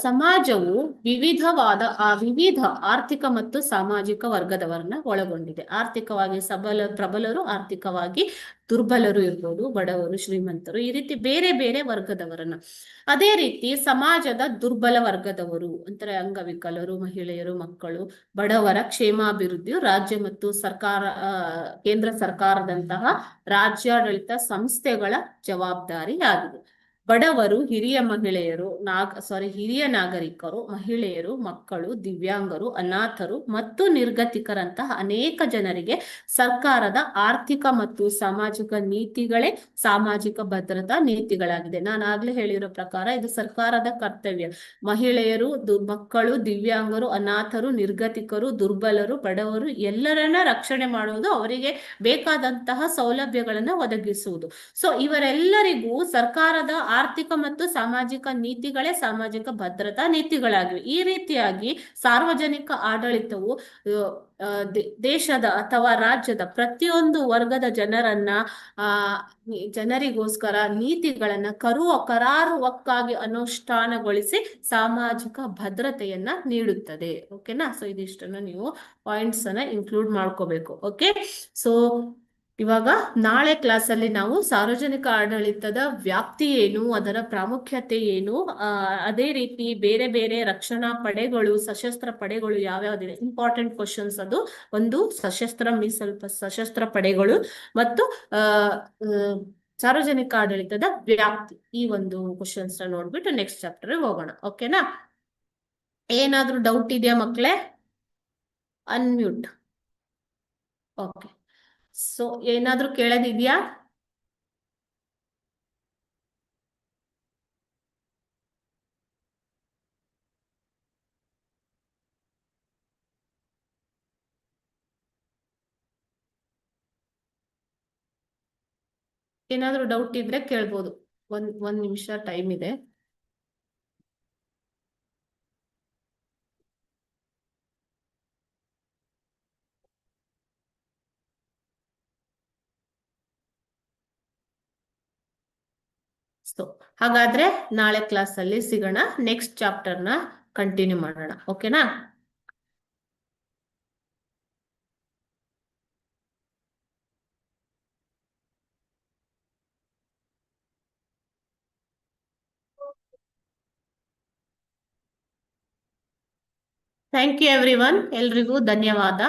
ಸಮಾಜವು ವಿವಿಧ ಆರ್ಥಿಕ ಮತ್ತು ಸಾಮಾಜಿಕ ವರ್ಗದವರನ್ನ ಒಳಗೊಂಡಿದೆ. ಆರ್ಥಿಕವಾಗಿ ಪ್ರಬಲರು, ಆರ್ಥಿಕವಾಗಿ ದುರ್ಬಲರು ಇರ್ಬೋದು, ಬಡವರು, ಶ್ರೀಮಂತರು, ಈ ರೀತಿ ಬೇರೆ ಬೇರೆ ವರ್ಗದವರನ್ನ. ಅದೇ ರೀತಿ ಸಮಾಜದ ದುರ್ಬಲ ವರ್ಗದವರು ಅಂದ್ರೆ ಅಂಗವಿಕಲರು, ಮಹಿಳೆಯರು, ಮಕ್ಕಳು, ಬಡವರ ಕ್ಷೇಮಾಭಿವೃದ್ಧಿಯು ರಾಜ್ಯ ಮತ್ತು ಕೇಂದ್ರ ಸರ್ಕಾರದಂತಹ ರಾಜ್ಯಾಡಳಿತ ಸಂಸ್ಥೆಗಳ ಜವಾಬ್ದಾರಿಯಾಗಿದೆ. ಬಡವರು, ಹಿರಿಯ ನಾಗರಿಕರು, ಮಹಿಳೆಯರು, ಮಕ್ಕಳು, ದಿವ್ಯಾಂಗರು, ಅನಾಥರು ಮತ್ತು ನಿರ್ಗತಿಕರಂತಹ ಅನೇಕ ಜನರಿಗೆ ಸರ್ಕಾರದ ಆರ್ಥಿಕ ಮತ್ತು ಸಾಮಾಜಿಕ ನೀತಿಗಳೇ ಸಾಮಾಜಿಕ ಭದ್ರತಾ ನೀತಿಗಳಾಗಿದೆ. ನಾನು ಆಗ್ಲೇ ಹೇಳಿರೋ ಪ್ರಕಾರ ಇದು ಸರ್ಕಾರದ ಕರ್ತವ್ಯ. ಮಹಿಳೆಯರು, ಮಕ್ಕಳು, ದಿವ್ಯಾಂಗರು, ಅನಾಥರು, ನಿರ್ಗತಿಕರು, ದುರ್ಬಲರು, ಬಡವರು ಎಲ್ಲರನ್ನ ರಕ್ಷಣೆ ಮಾಡುವುದು, ಅವರಿಗೆ ಬೇಕಾದಂತಹ ಸೌಲಭ್ಯಗಳನ್ನ ಒದಗಿಸುವುದು. ಸೊ ಇವರೆಲ್ಲರಿಗೂ ಸರ್ಕಾರದ ಆರ್ಥಿಕ ಮತ್ತು ಸಾಮಾಜಿಕ ನೀತಿಗಳೇ ಸಾಮಾಜಿಕ ಭದ್ರತಾ ನೀತಿಗಳಾಗಿವೆ. ಈ ರೀತಿಯಾಗಿ ಸಾರ್ವಜನಿಕ ಆಡಳಿತವು ದೇಶದ ಅಥವಾ ರಾಜ್ಯದ ಪ್ರತಿಯೊಂದು ವರ್ಗದ ಜನರಿಗೋಸ್ಕರ ನೀತಿಗಳನ್ನ ಕರಾರುವಕ್ಕಾಗಿ ಅನುಷ್ಠಾನಗೊಳಿಸಿ ಸಾಮಾಜಿಕ ಭದ್ರತೆಯನ್ನ ನೀಡುತ್ತದೆ. ಓಕೆನಾ? ಸೊ ಇದಿಷ್ಟನ್ನು ನೀವು ಪಾಯಿಂಟ್ಸ್ ಅನ್ನ ಇನ್ಕ್ಲೂಡ್ ಮಾಡ್ಕೋಬೇಕು. ಓಕೆ, ಸೊ ಇವಾಗ ನಾಳೆ ಕ್ಲಾಸಲ್ಲಿ ನಾವು ಸಾರ್ವಜನಿಕ ಆಡಳಿತದ ವ್ಯಾಪ್ತಿ ಏನು, ಅದರ ಪ್ರಾಮುಖ್ಯತೆ ಏನು, ಅದೇ ರೀತಿ ಬೇರೆ ಬೇರೆ ರಕ್ಷಣಾ ಪಡೆಗಳು, ಸಶಸ್ತ್ರ ಪಡೆಗಳು ಯಾವ್ಯಾವ್ದಿದೆ, ಇಂಪಾರ್ಟೆಂಟ್ ಕ್ವಶನ್ಸ್ ಅದು. ಒಂದು ಸಶಸ್ತ್ರ ಪಡೆಗಳು ಮತ್ತು ಸಾರ್ವಜನಿಕ ಆಡಳಿತದ ವ್ಯಾಪ್ತಿ, ಈ ಒಂದು ಕ್ವಶನ್ಸ್ ನೋಡ್ಬಿಟ್ಟು ನೆಕ್ಸ್ಟ್ ಚಾಪ್ಟರ್ ಹೋಗೋಣ. ಓಕೆನಾ? ಏನಾದ್ರೂ ಡೌಟ್ ಇದೆಯಾ ಮಕ್ಕಳೇ? ಅನ್ಮ್ಯೂಟ್. ಓಕೆ, ಸೊ ಏನಾದ್ರೂ ಕೇಳೋದಿದ್ಯಾ? ಏನಾದ್ರೂ ಡೌಟ್ ಇದ್ರೆ ಕೇಳ್ಬೋದು. ಒಂದ್ ನಿಮಿಷ ಟೈಮ್ ಇದೆ. ಸೊ ಹಾಗಾದ್ರೆ ನಾಳೆ ಕ್ಲಾಸ್ ಅಲ್ಲಿ ಸಿಗೋಣ. ನೆಕ್ಸ್ಟ್ ಚಾಪ್ಟರ್ ನ ಕಂಟಿನ್ಯೂ ಮಾಡೋಣ. ಓಕೆನಾ? Thank you everyone. ಎಲ್ರಿಗೂ ಧನ್ಯವಾದ.